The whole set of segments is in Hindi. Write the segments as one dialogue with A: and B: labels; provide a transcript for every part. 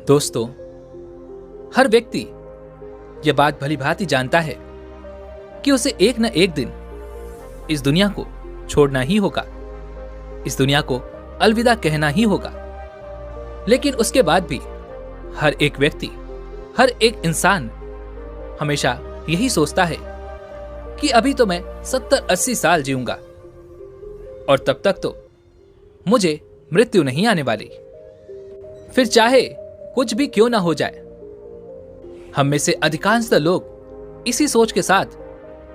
A: दोस्तों, हर व्यक्ति यह बात भली भांति जानता है कि उसे एक न एक दिन इस दुनिया को छोड़ना ही होगा, इस दुनिया को अलविदा कहना ही होगा। लेकिन उसके बाद भी हर एक व्यक्ति, हर एक इंसान हमेशा यही सोचता है कि अभी तो मैं 70-80 साल जीऊंगा और तब तक तो मुझे मृत्यु नहीं आने वाली। फिर चाहे कुछ भी क्यों ना हो जाए। हम में से अधिकांशतः लोग इसी सोच के साथ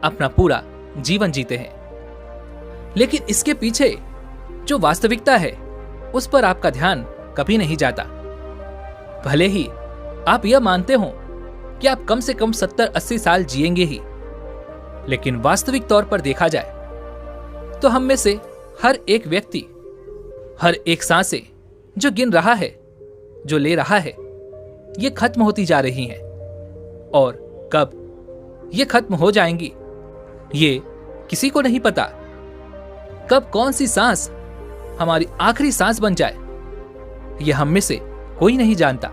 A: अपना पूरा जीवन जीते हैं। लेकिन इसके पीछे जो वास्तविकता है उस पर आपका ध्यान कभी नहीं जाता। भले ही आप यह मानते हो कि आप कम से कम 70-80 साल जिएंगे ही, लेकिन वास्तविक तौर पर देखा जाए तो हम में से हर एक व्यक्ति, हर एक सांसें जो गिन रहा है, जो ले रहा है, ये खत्म होती जा रही हैं। और कब ये खत्म हो जाएंगी ये किसी को नहीं पता। कब कौन सी सांस हमारी आखिरी सांस बन जाए ये हम में से कोई नहीं जानता।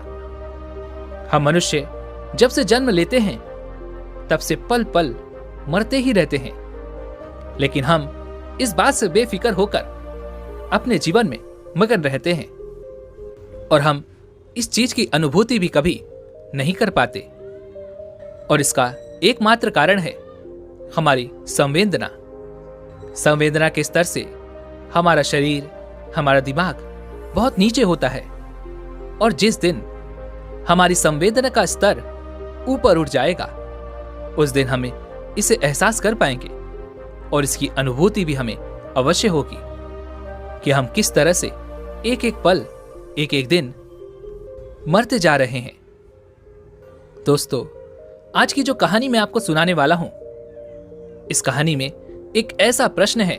A: हम मनुष्य जब से जन्म लेते हैं तब से पल पल मरते ही रहते हैं, लेकिन हम इस बात से बेफिक्र होकर अपने जीवन में मगन रहते हैं और हम इस चीज की अनुभूति भी कभी नहीं कर पाते। और इसका एकमात्र कारण है हमारी संवेदना के स्तर से हमारा शरीर, हमारा दिमाग बहुत नीचे होता है। और जिस दिन हमारी संवेदना का स्तर ऊपर उठ जाएगा उस दिन हमें इसे एहसास कर पाएंगे और इसकी अनुभूति भी हमें अवश्य होगी कि हम किस तरह से एक एक पल, एक एक दिन मरते जा रहे हैं। दोस्तों, आज की जो कहानी मैं आपको सुनाने वाला हूं, इस कहानी में एक ऐसा प्रश्न है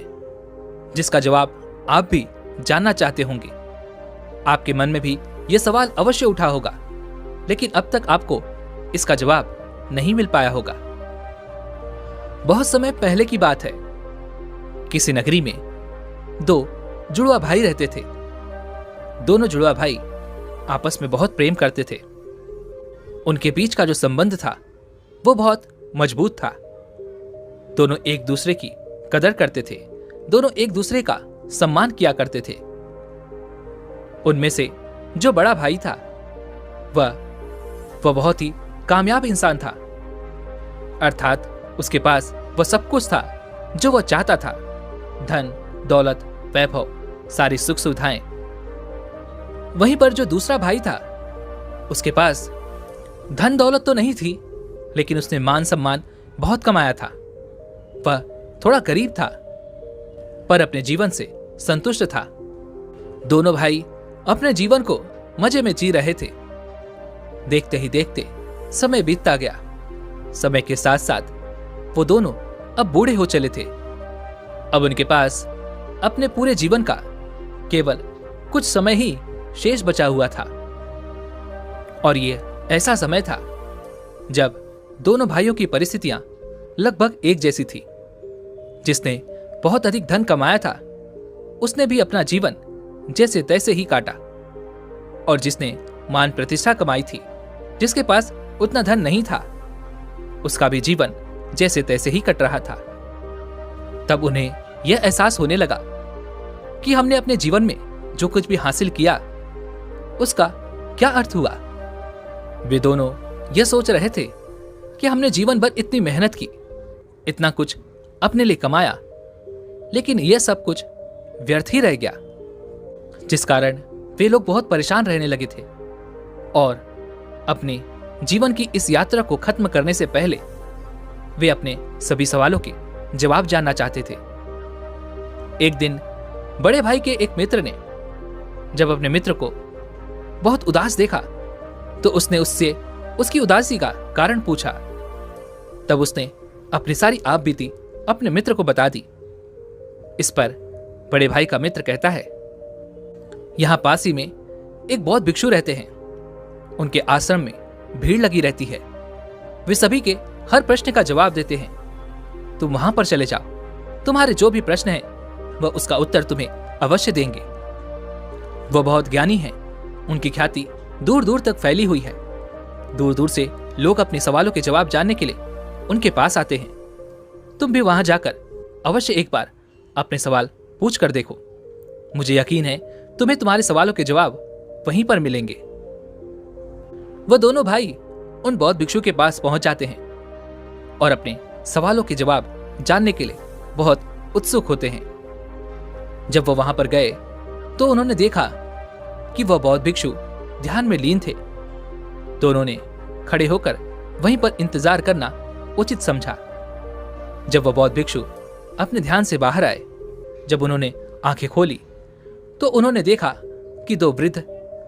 A: जिसका जवाब आप भी जानना चाहते होंगे। आपके मन में भी यह सवाल अवश्य उठा होगा, लेकिन अब तक आपको इसका जवाब नहीं मिल पाया होगा। बहुत समय पहले की बात है। किसी नगरी में दो जुड़वा भाई रहते थे। दोनों जुड़वा भाई आपस में बहुत प्रेम करते थे। उनके बीच का जो संबंध था वो बहुत मजबूत था। दोनों एक दूसरे की कदर करते थे, दोनों एक दूसरे का सम्मान किया करते थे। उनमें से जो बड़ा भाई था वह बहुत ही कामयाब इंसान था, अर्थात उसके पास वह सब कुछ था जो वह चाहता था। धन, दौलत, वैभव, सारी सुख सुविधाएं। वहीं पर जो दूसरा भाई था उसके पास धन दौलत तो नहीं थी, लेकिन उसने मान सम्मान बहुत कमाया था। वह थोड़ा गरीब था पर अपने जीवन से संतुष्ट था। दोनों भाई अपने जीवन को मजे में जी रहे थे। देखते ही देखते समय बीतता गया। समय के साथ साथ वो दोनों अब बूढ़े हो चले थे। अब उनके पास अपने पूरे जीवन का केवल कुछ समय ही शेष बचा हुआ था। और ये ऐसा समय था जब दोनों भाइयों की परिस्थितियां लगभग एक जैसी थी। जिसने बहुत अधिक धन कमाया था उसने भी अपना जीवन जैसे तैसे ही काटा, और जिसने मान प्रतिष्ठा कमाई थी, जिसके पास उतना धन नहीं था, उसका भी जीवन जैसे तैसे ही कट रहा था। तब उन्हें यह एहसास होने लगा कि हमने अपने जीवन में जो कुछ भी हासिल किया उसका क्या अर्थ हुआ। वे दोनों यह सोच रहे थे कि हमने जीवन भर इतनी मेहनत की, इतना कुछ अपने लिए कमाया, लेकिन यह सब कुछ व्यर्थ ही रह गया। जिस कारण वे लोग बहुत परेशान रहने लगे थे और अपने जीवन की इस यात्रा को खत्म करने से पहले वे अपने सभी सवालों के जवाब जानना चाहते थे। एक दिन बड़े भाई के एक मित्र ने जब अपने मित्र को बहुत उदास देखा तो उसने उससे उसकी उदासी का कारण पूछा। तब उसने अपनी सारी आप बीती अपने मित्र को बता दी। इस पर बड़े भाई का मित्र कहता है, यहां पास ही में एक बौद्ध भिक्षु रहते हैं। उनके आश्रम में भीड़ लगी रहती है। वे सभी के हर प्रश्न का जवाब देते हैं। तुम वहां पर चले जाओ, तुम्हारे जो भी प्रश्न है वह उसका उत्तर तुम्हें अवश्य देंगे। वह बहुत ज्ञानी हैं, उनकी ख्याति दूर दूर तक फैली हुई है। दूर दूर से लोग अपने सवालों के जवाब जानने के लिए उनके पास आते हैं। तुम भी वहां जाकर अवश्य एक बार अपने सवाल पूछ कर देखो। मुझे यकीन है तुम्हें तुम्हारे सवालों के जवाब वहीं पर मिलेंगे। वह दोनों भाई उन बौद्ध भिक्षु के पास पहुंच जाते हैं और अपने सवालों के जवाब जानने के लिए बहुत उत्सुक होते हैं। जब वह वहां पर गए तो उन्होंने देखा कि वह बौद्ध भिक्षु ध्यान में लीन थे, तो उन्होंने खड़े होकर वहीं पर इंतजार करना उचित समझा। जब वह बौद्ध भिक्षु अपने ध्यान से बाहर आए, जब उन्होंने आंखें खोली तो उन्होंने देखा कि दो वृद्ध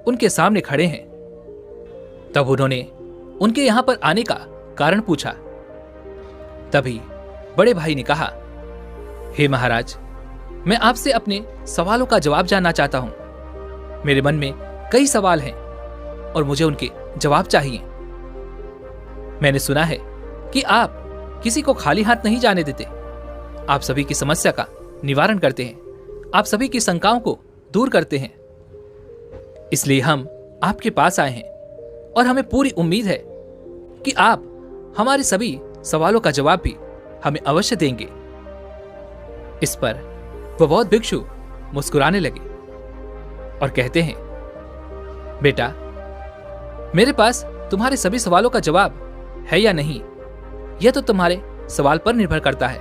A: उनके सामने खड़े हैं। तब उन्होंने उनके यहां पर आने का कारण पूछा। तभी बड़े भाई ने कहा, हे महाराज, मैं आपसे अपने सवालों का जवाब जानना चाहता हूं। मेरे मन में कई सवाल हैं और मुझे उनके जवाब चाहिए। मैंने सुना है कि आप किसी को खाली हाथ नहीं जाने देते। आप सभी की समस्या का निवारण करते हैं, आप सभी की शंकाओं को दूर करते हैं। इसलिए हम आपके पास आए हैं और हमें पूरी उम्मीद है कि आप हमारे सभी सवालों का जवाब भी हमें अवश्य देंगे। इस पर वह बौद्ध भिक्षु मुस्कुराने लगे और कहते हैं, बेटा, मेरे पास तुम्हारे सभी सवालों का जवाब है या नहीं, यह तो तुम्हारे सवाल पर निर्भर करता है।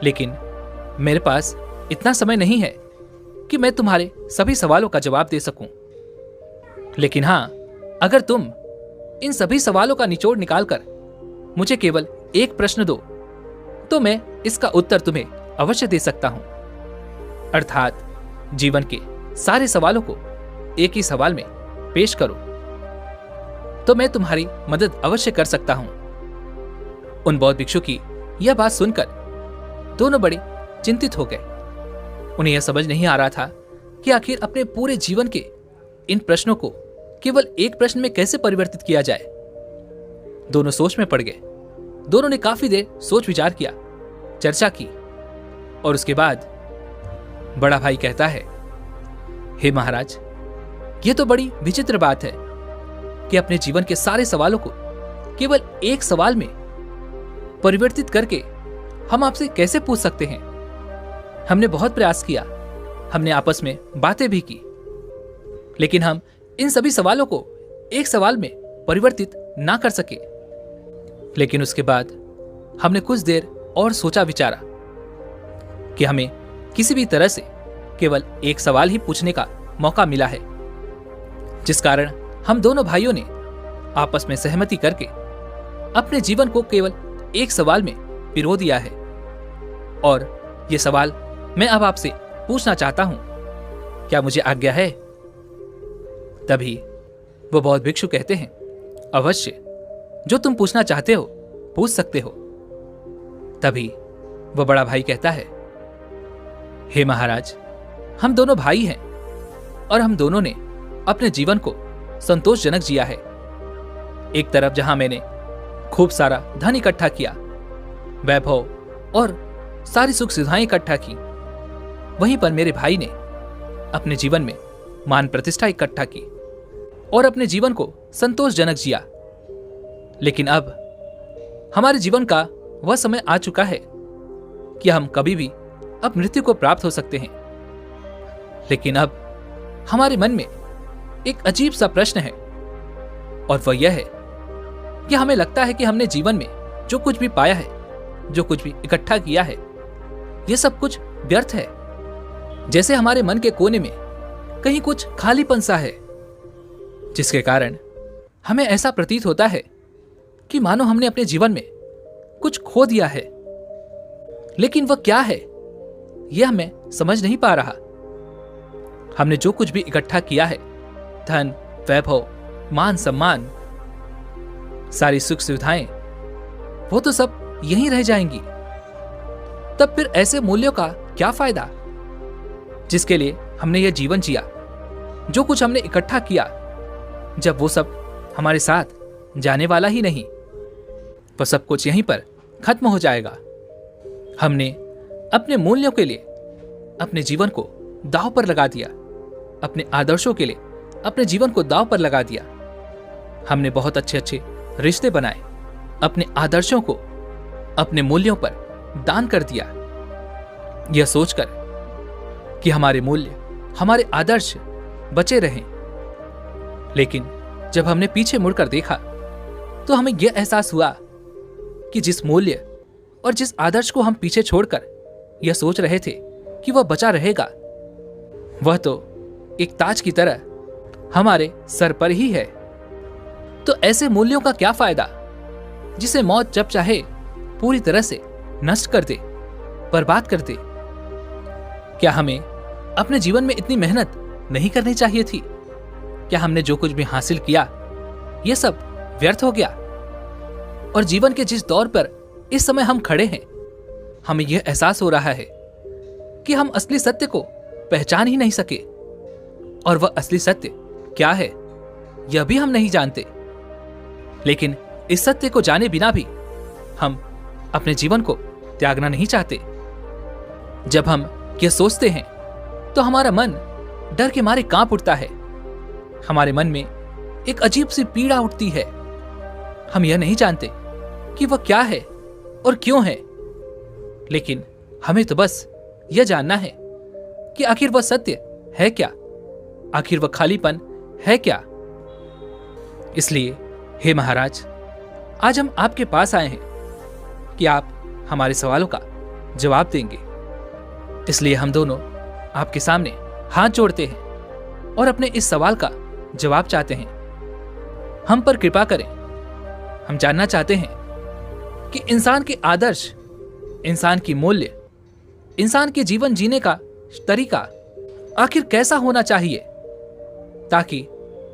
A: लेकिन मेरे पास इतना समय नहीं है कि मैं तुम्हारे सभी सवालों का जवाब दे सकूं। लेकिन हां, अगर तुम इन सभी सवालों का निचोड़ निकालकर मुझे केवल एक प्रश्न दो तो मैं इसका उत्तर तुम्हें अवश्य दे सकता हूं। अर्थात जीवन के सारे सवालों को एक ही सवाल में पेश करो तो मैं तुम्हारी मदद अवश्य कर सकता हूं। उन बौद्ध भिक्षु की यह बात सुनकर दोनों बड़े चिंतित हो गए। उन्हें यह समझ नहीं आ रहा था कि आखिर अपने पूरे जीवन के इन प्रश्नों को केवल एक प्रश्न में कैसे परिवर्तित किया जाए। दोनों सोच में पड़ गए। दोनों ने काफी देर सोच विचार किया, चर्चा की और उसके बाद बड़ा भाई कहता है, हे महाराज, यह तो बड़ी विचित्र बात है कि अपने जीवन के सारे सवालों को केवल एक सवाल में परिवर्तित करके हम आपसे कैसे पूछ सकते हैं। हमने बहुत प्रयास किया, हमने आपस में बातें भी की, लेकिन हम इन सभी सवालों को एक सवाल में परिवर्तित ना कर सके। लेकिन उसके बाद हमने कुछ देर और सोचा विचारा कि हमें किसी भी तरह से केवल एक सवाल ही पूछने का मौका मिला है, जिस कारण हम दोनों भाइयों ने आपस में सहमति करके अपने जीवन को केवल एक सवाल में पिरो दिया है। और यह सवाल मैं अब आपसे पूछना चाहता हूं, क्या मुझे आज्ञा है? तभी वो बौद्ध भिक्षु कहते हैं, अवश्य, जो तुम पूछना चाहते हो पूछ सकते हो। तभी वह बड़ा भाई कहता है, हे महाराज, हम दोनों भाई हैं और हम दोनों ने अपने जीवन को संतोषजनक जिया है। एक तरफ जहां मैंने खूब सारा धन इकट्ठा किया, वैभव और सारी सुख सुविधाएं इकट्ठा की, वहीं पर मेरे भाई ने अपने जीवन में मान प्रतिष्ठा इकट्ठा की और अपने जीवन को संतोषजनक जिया। लेकिन अब हमारे जीवन का वह समय आ चुका है कि हम कभी भी अब मृत्यु को प्राप्त हो सकते हैं। लेकिन अब हमारे मन में एक अजीब सा प्रश्न है और वह यह है कि हमें लगता है कि हमने जीवन में जो कुछ भी पाया है, जो कुछ भी इकट्ठा किया है, यह सब कुछ व्यर्थ है। जैसे हमारे मन के कोने में कहीं कुछ खालीपन सा है, जिसके कारण हमें ऐसा प्रतीत होता है कि मानो हमने अपने जीवन में कुछ खो दिया है। लेकिन वह क्या है, यह मैं समझ नहीं पा रहा। हमने जो कुछ भी इकट्ठा किया है, धन, वैभव, मान सम्मान, सारी सुख सुविधाएं, वो तो सब यहीं रह जाएंगी। तब फिर ऐसे मूल्यों का क्या फायदा जिसके लिए हमने यह जीवन जिया? जो कुछ हमने इकट्ठा किया, जब वो सब हमारे साथ जाने वाला ही नहीं, वह सब कुछ यहीं पर खत्म हो जाएगा। हमने अपने मूल्यों के लिए अपने जीवन को दांव पर लगा दिया, अपने आदर्शों के लिए अपने जीवन को दांव पर लगा दिया। हमने बहुत अच्छे अच्छे रिश्ते बनाए, अपने आदर्शों को, अपने मूल्यों पर दान कर दिया, यह सोचकर कि हमारे मूल्य, हमारे आदर्श बचे रहें। लेकिन जब हमने पीछे मुड़कर देखा तो हमें यह एहसास हुआ कि जिस मूल्य और जिस आदर्श को हम पीछे छोड़कर यह सोच रहे थे कि वह बचा रहेगा, वह तो एक ताज की तरह हमारे सर पर ही है। तो ऐसे मूल्यों का क्या फायदा जिसे मौत जब चाहे पूरी तरह से नष्ट कर दे, बर्बाद कर दे? क्या हमें अपने जीवन में इतनी मेहनत नहीं करनी चाहिए थी? क्या हमने जो कुछ भी हासिल किया यह सब व्यर्थ हो गया? और जीवन के जिस दौर पर इस समय हम खड़े हैं, हमें यह एहसास हो रहा है कि हम असली सत्य को पहचान ही नहीं सके, और वह असली सत्य क्या है यह भी हम नहीं जानते। लेकिन इस सत्य को जाने बिना भी हम अपने जीवन को त्यागना नहीं चाहते। जब हम यह सोचते हैं तो हमारा मन डर के मारे कांप उठता है। हमारे मन में एक अजीब सी पीड़ा उठती है। हम यह नहीं जानते कि वह क्या है और क्यों है, लेकिन हमें तो बस यह जानना है कि आखिर वह सत्य है क्या, आखिर वह खालीपन है क्या। इसलिए हे महाराज, आज हम आपके पास आए हैं कि आप हमारे सवालों का जवाब देंगे। इसलिए हम दोनों आपके सामने हाथ जोड़ते हैं और अपने इस सवाल का जवाब चाहते हैं। हम पर कृपा करें। हम जानना चाहते हैं कि इंसान के आदर्श, इंसान की मूल्य, इंसान के जीवन जीने का तरीका आखिर कैसा होना चाहिए, ताकि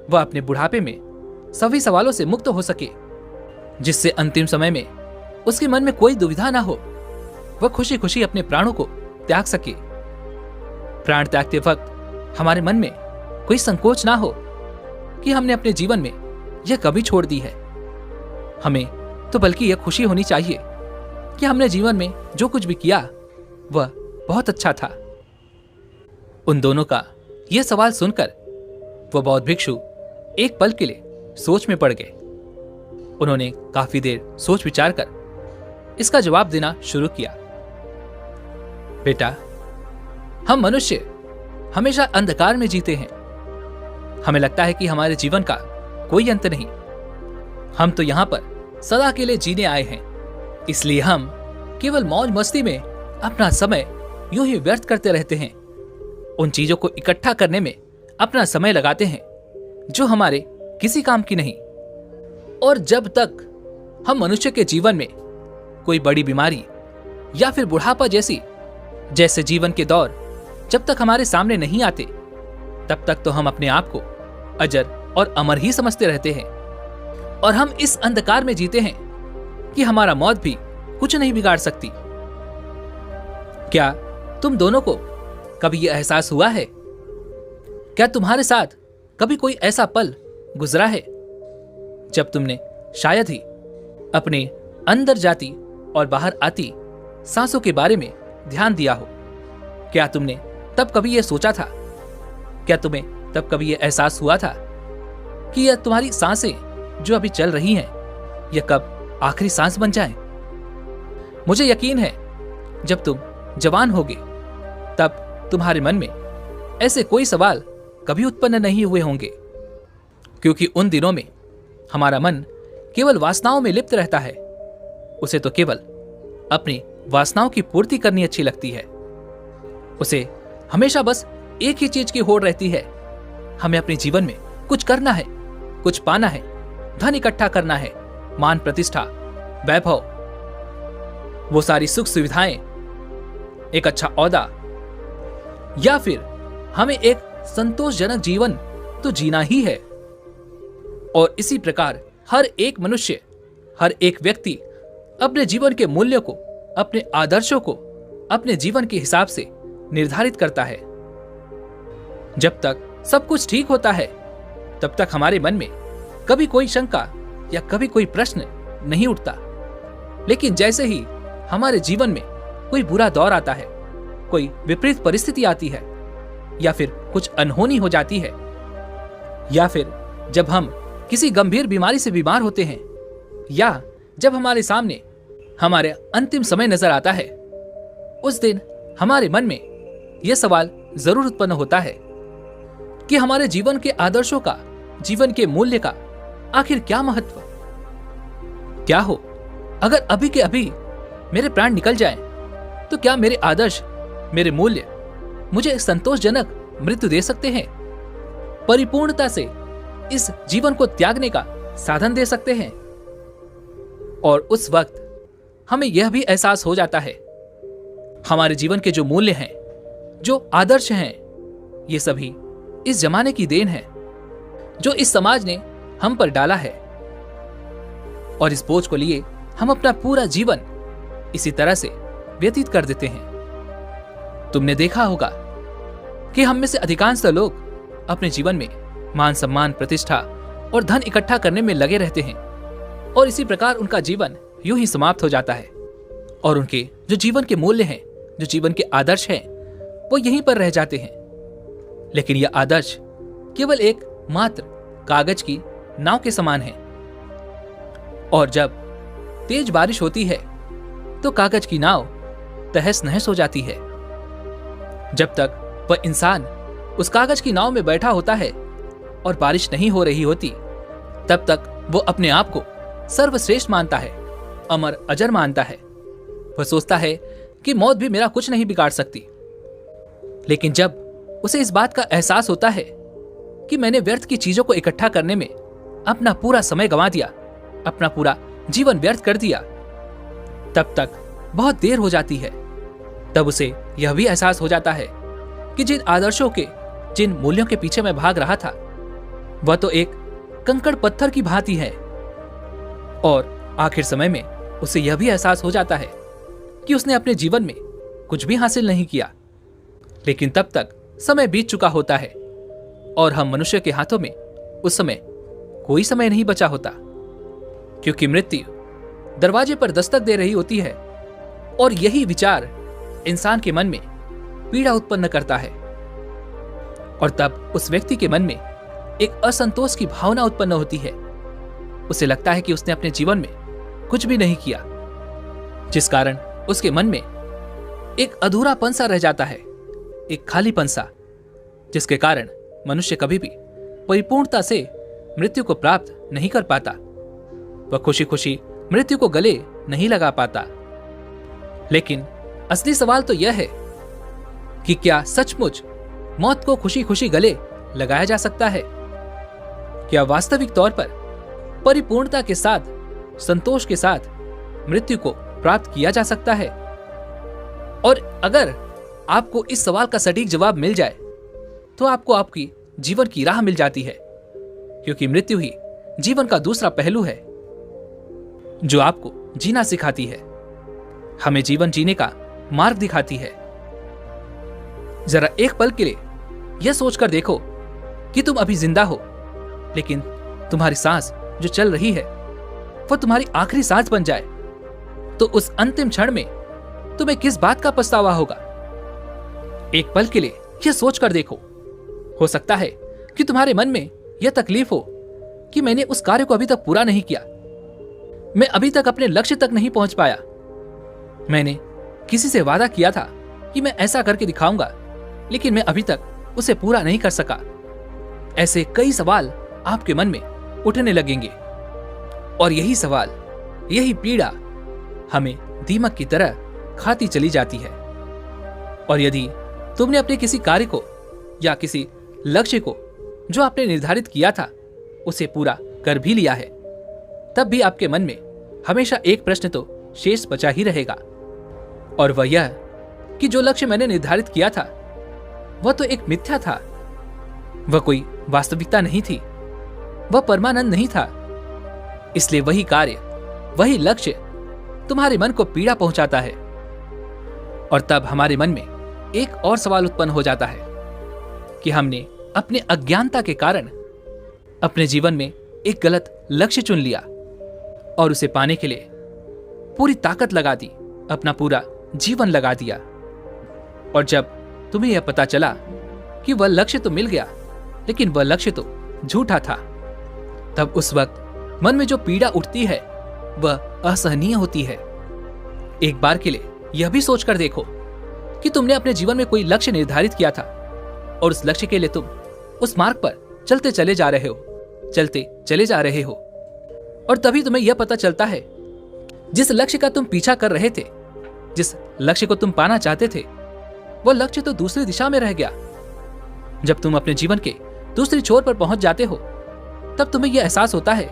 A: वह अपने बुढ़ापे में सभी सवालों से मुक्त हो सके, जिससे अंतिम समय में उसके मन में कोई दुविधा ना हो, वह खुशी खुशी अपने प्राणों को त्याग सके। प्राण त्यागते वक्त हमारे मन में कोई संकोच ना हो कि हमने अपने जीवन में यह कभी छोड़ दी है। हमें तो बल्कि यह खुशी होनी चाहिए कि हमने जीवन में जो कुछ भी किया वह बहुत अच्छा था। उन दोनों का यह सवाल सुनकर वह बौद्ध भिक्षु एक पल के लिए सोच में पड़ गए। उन्होंने काफी देर सोच विचार कर इसका जवाब देना शुरू किया। बेटा, हम मनुष्य हमेशा अंधकार में जीते हैं। हमें लगता है कि हमारे जीवन का कोई अंत नहीं। हम तो यहां पर सदा के लिए जीने आए हैं, इसलिए हम केवल मौज मस्ती में अपना समय यूं ही व्यर्थ करते रहते हैं। उन चीजों को इकट्ठा करने में अपना समय लगाते हैं जो हमारे किसी काम की नहीं। और जब तक हम मनुष्य के जीवन में कोई बड़ी बीमारी या फिर बुढ़ापा जैसे जीवन के दौर जब तक हमारे सामने नहीं आते, तब तक तो हम अपने आप को अजर और अमर ही समझते रहते हैं। और हम इस अंधकार में जीते हैं कि हमारा मौत भी कुछ नहीं बिगाड़ सकती। क्या तुम दोनों को कभी यह एहसास हुआ है? क्या तुम्हारे साथ कभी कोई ऐसा पल गुजरा है जब तुमने शायद ही अपने अंदर जाती और बाहर आती सांसों के बारे में ध्यान दिया हो? क्या तुमने तब कभी यह सोचा था? क्या तुम्हें तब कभी यह एहसास हुआ था कि यह तुम्हारी सांसें जो अभी चल रही हैं, यह कब आखिरी सांस बन जाएं? मुझे यकीन है जब तुम जवान होगे तब तुम्हारे मन में ऐसे कोई सवाल कभी उत्पन्न नहीं हुए होंगे, क्योंकि उन दिनों में हमारा मन केवल वासनाओं में लिप्त रहता है। उसे तो केवल अपनी वासनाओं की पूर्ति करनी अच्छी लगती है। उसे हमेशा बस एक ही चीज की होड़ रहती है, हमें अपने जीवन में कुछ करना है, कुछ पाना है, धन इकट्ठा करना है, मान प्रतिष्ठा, वैभव, वो सारी सुख सुविधाएं, एक अच्छा औहदा, या फिर हमें एक संतोषजनक जीवन तो जीना ही है। और इसी प्रकार हर एक मनुष्य, हर एक व्यक्ति अपने जीवन के मूल्यों को, अपने आदर्शों को अपने जीवन के हिसाब से निर्धारित करता है। जब तक सब कुछ ठीक होता है तब तक हमारे मन में कभी कोई शंका या कभी कोई प्रश्न नहीं उठता। लेकिन जैसे ही हमारे जीवन में कोई बुरा दौर आता है, कोई विपरीत परिस्थिति आती है, या फिर कुछ अनहोनी हो जाती है, या फिर जब हम किसी गंभीर बीमारी से बीमार होते हैं, या जब हमारे सामने हमारे अंतिम समय नजर आता है, उस दिन हमारे मन में यह सवाल जरूर उत्पन्न होता है कि हमारे जीवन के आदर्शों का, जीवन के मूल्य का आखिर क्या महत्व? क्या हो अगर अभी के अभी मेरे प्राण निकल जाएं, तो क्या मेरे आदर्श, मेरे मूल्य मुझे संतोषजनक मृत्यु दे सकते हैं? परिपूर्णता से इस जीवन को त्यागने का साधन दे सकते हैं? और उस वक्त हमें यह भी एहसास हो जाता है, हमारे जीवन के जो मूल्य हैं, जो आदर्श हैं, ये सभी इस जमाने की देन है, जो इस समाज ने हम पर डाला है। और इस बोझ को लिए हम अपना पूरा जीवन इसी तरह से व्यतीत कर देते हैं। तुमने देखा होगा कि हम में से अधिकांश लोग अपने जीवन में मान सम्मान, प्रतिष्ठा और धन इकट्ठा करने में लगे रहते हैं, और इसी प्रकार उनका जीवन यूं ही समाप्त हो जाता है, और उनके जो जीवन के मूल्य हैं, जो जीवन के आदर्श हैं, वो यहीं पर रह जाते हैं। लेकिन यह आदर्श केवल एक मात्र कागज की नाव के समान है, और जब तेज बारिश होती है तो कागज की नाव तहस नहस हो जाती है। जब तक वह इंसान उस कागज की नाव में बैठा होता है और बारिश नहीं हो रही होती, तब तक वो अपने आप को सर्वश्रेष्ठ मानता है, अमर अजर मानता है। वह सोचता है कि मौत भी मेरा कुछ नहीं बिगाड़ सकती। लेकिन जब उसे इस बात का एहसास होता है कि मैंने व्यर्थ की चीजों को इकट्ठा करने में अपना पूरा समय गंवा दिया, अपना पूरा जीवन व्यर्थ कर दिया, तब तक बहुत देर हो जाती है। तब उसे यह भी एहसास हो जाता है कि जिन आदर्शों के, जिन मूल्यों के पीछे मैं भाग रहा था, वह तो एक कंकड़ पत्थर की भांति है। और आखिर समय में उसे यह भी एहसास हो जाता है कि उसने अपने जीवन में कुछ भी हासिल नहीं किया। लेकिन तब तक समय बीत चुका होता है, और हम मनुष्य के हाथों में उस समय कोई समय नहीं बचा होता, क्योंकि मृत्यु दरवाजे पर दस्तक दे रही होती है। और यही विचार इंसान के मन में पीड़ा उत्पन्न करता है, और तब उस व्यक्ति के मन में एक असंतोष की भावना उत्पन्न होती है। उसे लगता है कि उसने अपने जीवन में कुछ भी नहीं किया, जिस कारण उसके मन में एक अधूरापन सा रह जाता है, एक खालीपन सा, जिसके कारण मनुष्य कभी भी परिपूर्णता से मृत्यु को प्राप्त नहीं कर पाता। वह खुशी खुशी मृत्यु को गले नहीं लगा पाता। लेकिन असली सवाल तो यह है कि क्या सचमुच मौत को खुशी खुशी गले लगाया जा सकता है? क्या वास्तविक तौर पर परिपूर्णता के साथ, संतोष के साथ मृत्यु को प्राप्त किया जा सकता है? और अगर आपको इस सवाल का सटीक जवाब मिल जाए, तो आपको आपकी जीवन की राह मिल जाती है, क्योंकि मृत्यु ही जीवन का दूसरा पहलू है, जो आपको जीना सिखाती है, हमें जीवन जीने का मार्ग दिखाती है। जरा एक पल के लिए यह सोचकर देखो कि तुम अभी जिंदा हो, लेकिन तुम्हारी सांस जो चल रही है वो तुम्हारी आखिरी सांस बन जाए, तो उस अंतिम क्षण में तुम्हें किस बात का पछतावा होगा? एक पल के लिए यह सोचकर देखो। हो सकता है कि तुम्हारे मन में यह तकलीफ हो कि मैंने उस कार्य को अभी तक पूरा नहीं किया, मैं अभी तक अपने लक्ष्य तक नहीं पहुंच पाया, मैंने किसी से वादा किया था कि मैं ऐसा करके दिखाऊंगा, लेकिन मैं अभी तक उसे पूरा नहीं कर सका। ऐसे कई सवाल आपके मन में उठने लगेंगे, और यही सवाल, यही पीड़ा हमें दीमक की तरह खाती चली जाती है। और यदि तुमने अपने किसी कार्य को या किसी लक्ष्य को जो आपने निर्धारित किया था उसे पूरा कर भी लिया है, तब भी आपके मन में हमेशा एक प्रश्न तो शेष बचा ही रहेगा, और वह यह कि जो लक्ष्य मैंने निर्धारित किया था वह तो एक मिथ्या था, वह कोई वास्तविकता नहीं थी, वह परमानंद नहीं था। इसलिए वही कार्य, वही लक्ष्य तुम्हारे मन को पीड़ा पहुंचाता है। और तब हमारे मन में एक और सवाल उत्पन्न हो जाता है कि हमने अपने अज्ञानता के कारण अपने जीवन में एक गलत लक्ष्य चुन लिया और उसे पाने के लिए पूरी ताकत लगा दी, अपना पूरा जीवन लगा दिया। और जब तुम्हें यह पता चला कि वह लक्ष्य तो मिल गया, लेकिन वह लक्ष्य तो झूठा था। तब उस वक्त मन में जो पीड़ा उठती है वह असहनीय होती है। एक बार के लिए यह भी सोचकर देखो कि तुमने अपने जीवन में कोई लक्ष्य निर्धारित किया था और उस लक्ष्य के लिए तुम उस मार्ग पर चलते चले जा रहे हो और तभी तुम्हें यह पता चलता है जिस लक्ष्य का तुम पीछा कर रहे थे, जिस लक्ष्य को तुम पाना चाहते थे, वह लक्ष्य तो दूसरी दिशा में रह गया। जब तुम अपने जीवन के दूसरी छोर पर पहुंच जाते हो तब तुम्हें यह एहसास होता है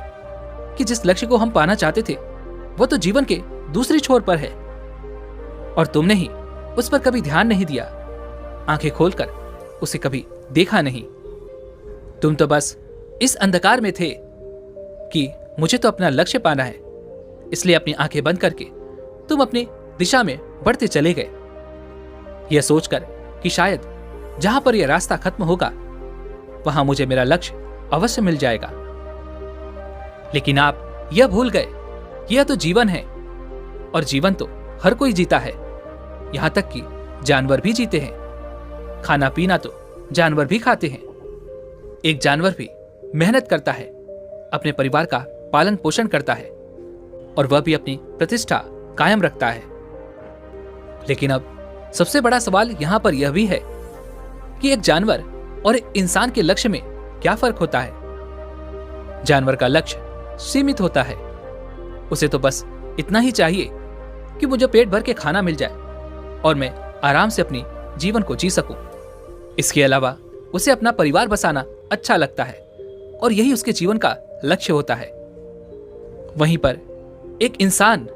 A: कि जिस लक्ष्य को हम पाना चाहते थे वह तो जीवन के दूसरी छोर पर है और तुमने ही उस पर कभी ध्यान नहीं दिया, आंखें खोलकर उसे कभी देखा नहीं। तुम तो बस इस अंधकार में थे कि मुझे तो अपना लक्ष्य पाना है, इसलिए अपनी आंखें बंद करके तुम अपनी दिशा में बढ़ते चले गए, यह सोचकर कि शायद जहां पर यह रास्ता खत्म होगा वहां मुझे मेरा लक्ष्य अवश्य मिल जाएगा। लेकिन आप यह भूल गए कि यह तो जीवन है और जीवन तो हर कोई जीता है, यहां तक कि जानवर भी जीते हैं। खाना पीना तो जानवर भी खाते हैं। एक जानवर भी मेहनत करता है, अपने परिवार का पालन पोषण करता है और वह भी अपनी प्रतिष्ठा कायम रखता है। लेकिन अब सबसे बड़ा सवाल यहां पर यह भी है कि एक जानवर और एक इंसान के लक्ष्य में क्या फर्क होता है। जानवर का लक्ष्य सीमित होता है, उसे तो बस इतना ही चाहिए कि मुझे पेट भर के खाना मिल जाए और मैं आराम से अपनी जीवन को जी सकूं। इसके अलावा उसे अपना परिवार बसाना अच्छा लगता है और यही उसके जीवन का लक्ष्य होता है। वहीं पर एक इंसान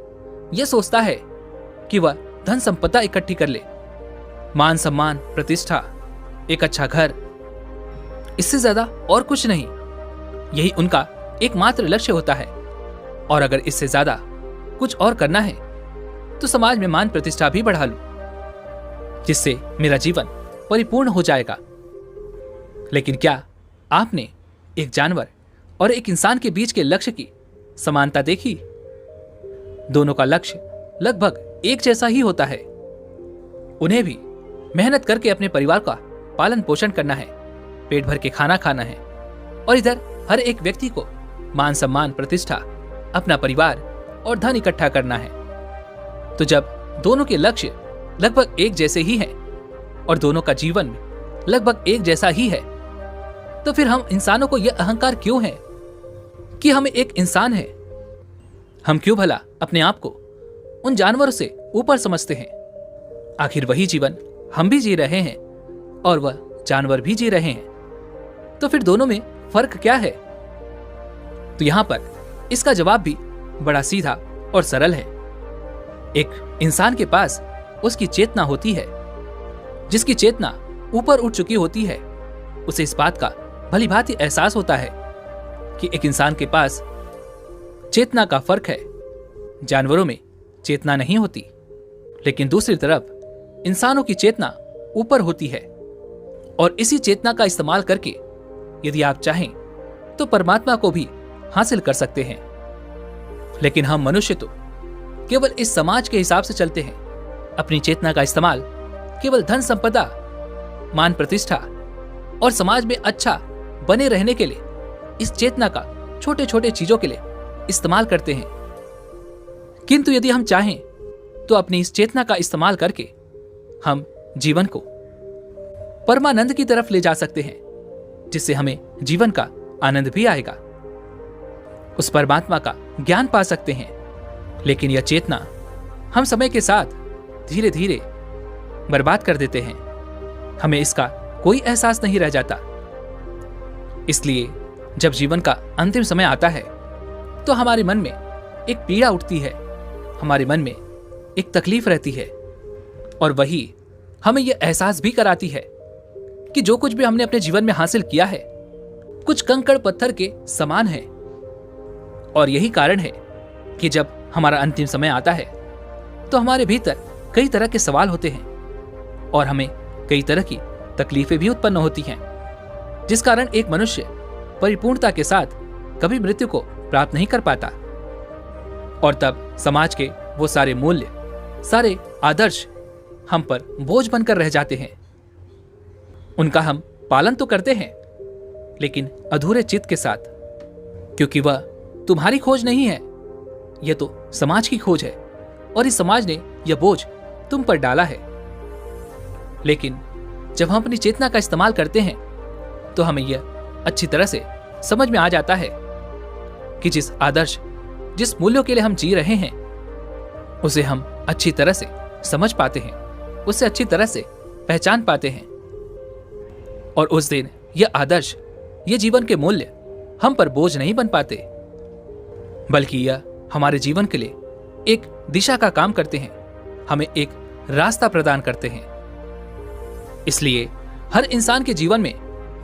A: यह सोचता है कि वह धन संपदा इकट्ठी कर ले, मान सम्मान, प्रतिष्ठा, एक अच्छा घर, इससे ज्यादा और कुछ नहीं। यही उनका एकमात्र लक्ष्य होता है और अगर इससे ज्यादा कुछ और करना है तो समाज में मान प्रतिष्ठा भी बढ़ा लूं, जिससे मेरा जीवन परिपूर्ण हो जाएगा। लेकिन क्या आपने एक जानवर और एक इंसान के बीच के लक्ष्य की समानता देखी? दोनों का लक्ष्य लगभग एक जैसा ही होता है। उन्हें भी मेहनत करके अपने परिवार का पालन पोषण करना है, पेट भर के खाना खाना है और इधर हर एक व्यक्ति को मान सम्मान, प्रतिष्ठा, अपना परिवार और धन इकट्ठा करना है। तो जब दोनों के लक्ष्य लगभग एक जैसे ही हैं और दोनों का जीवन लगभग एक जैसा ही है, तो फिर हम इंसानों को यह अहंकार क्यों है कि हम एक इंसान हैं? हम क्यों भला अपने आप को उन जानवरों से ऊपर समझते हैं? आखिर वही जीवन हम भी जी रहे हैं और वह जानवर भी जी रहे हैं, तो फिर दोनों में फर्क क्या है? तो यहां पर इसका जवाब भी बड़ा सीधा और सरल है। एक इंसान के पास उसकी चेतना होती है, जिसकी चेतना ऊपर उठ चुकी होती है। उसे इस बात का भली भांति एहसास होता है कि एक इंसान के पास चेतना का फर्क है, जानवरों में चेतना नहीं होती। लेकिन दूसरी तरफ इंसानों की चेतना ऊपर होती है और इसी चेतना का इस्तेमाल करके यदि आप चाहें तो परमात्मा को भी हासिल कर सकते हैं। लेकिन हम मनुष्य तो केवल इस समाज के हिसाब से चलते हैं। अपनी चेतना का इस्तेमाल केवल धन संपदा, मान प्रतिष्ठा और समाज में अच्छा बने रहने के लिए इस चेतना का छोटे छोटे चीजों के लिए इस्तेमाल करते हैं। किंतु यदि हम चाहें तो अपनी इस चेतना का इस्तेमाल करके हम जीवन को परमानंद की तरफ ले जा सकते हैं, जिससे हमें जीवन का आनंद भी आएगा, उस परमात्मा का ज्ञान पा सकते हैं। लेकिन यह चेतना हम समय के साथ धीरे धीरे बर्बाद कर देते हैं, हमें इसका कोई एहसास नहीं रह जाता। इसलिए जब जीवन का अंतिम समय आता है तो हमारे मन में एक पीड़ा उठती है, हमारे मन में एक तकलीफ रहती है और वही हमें यह एहसास भी कराती है कि जो कुछ भी हमने अपने जीवन में हासिल किया है कुछ कंकड़ पत्थर के समान है। और यही कारण है कि जब हमारा अंतिम समय आता है तो हमारे भीतर कई तरह के सवाल होते हैं और हमें कई तरह की तकलीफें भी उत्पन्न होती हैं, जिस कारण एक मनुष्य परिपूर्णता के साथ कभी मृत्यु को प्राप्त नहीं कर पाता। और तब समाज के वो सारे मूल्य, सारे आदर्श हम पर बोझ बनकर रह जाते हैं। उनका हम पालन तो करते हैं, लेकिन अधूरे चित्त के साथ, क्योंकि वह तुम्हारी खोज नहीं है, यह तो समाज की खोज है और इस समाज ने यह बोझ तुम पर डाला है। लेकिन जब हम अपनी चेतना का इस्तेमाल करते हैं तो हमें यह अच्छी तरह से समझ में आ जाता है कि जिस आदर्श, जिस मूल्यों के लिए हम जी रहे हैं, उसे हम अच्छी तरह से समझ पाते हैं, उसे अच्छी तरह से पहचान पाते हैं। और उस दिन यह आदर्श, यह जीवन के मूल्य हम पर बोझ नहीं बन पाते, बल्कि यह हमारे जीवन के लिए एक दिशा का काम करते हैं, हमें एक रास्ता प्रदान करते हैं। इसलिए हर इंसान के जीवन में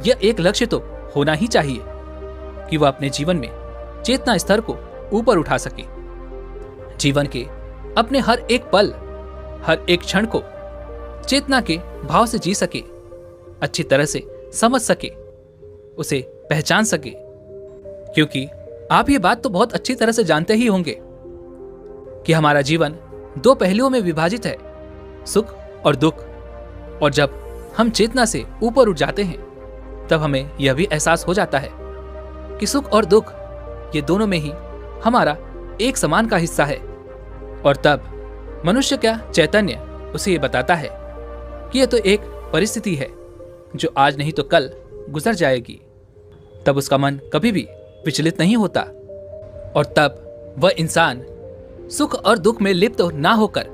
A: यह एक लक्ष्य तो होना ही चाहिए कि वह अपने जीवन में चेतना स्तर को ऊपर उठा सके, जीवन के अपने हर एक पल, हर एक क्षण को चेतना के भाव से जी सके, अच्छी तरह से समझ सके, उसे पहचान सके। क्योंकि आप ये बात तो बहुत अच्छी तरह से जानते ही होंगे कि हमारा जीवन दो पहलुओं में विभाजित है, सुख और दुख। और जब हम चेतना से ऊपर उठ जाते हैं तब हमें यह भी एहसास हो जाता है कि सुख और दुख, ये दोनों में ही हमारा एक समान का हिस्सा है। और तब मनुष्य का चैतन्य उसे ये बताता है कि यह तो एक परिस्थिति है जो आज नहीं तो कल गुजर जाएगी। तब उसका मन कभी भी विचलित नहीं होता और तब वह इंसान सुख और दुख में लिप्त ना होकर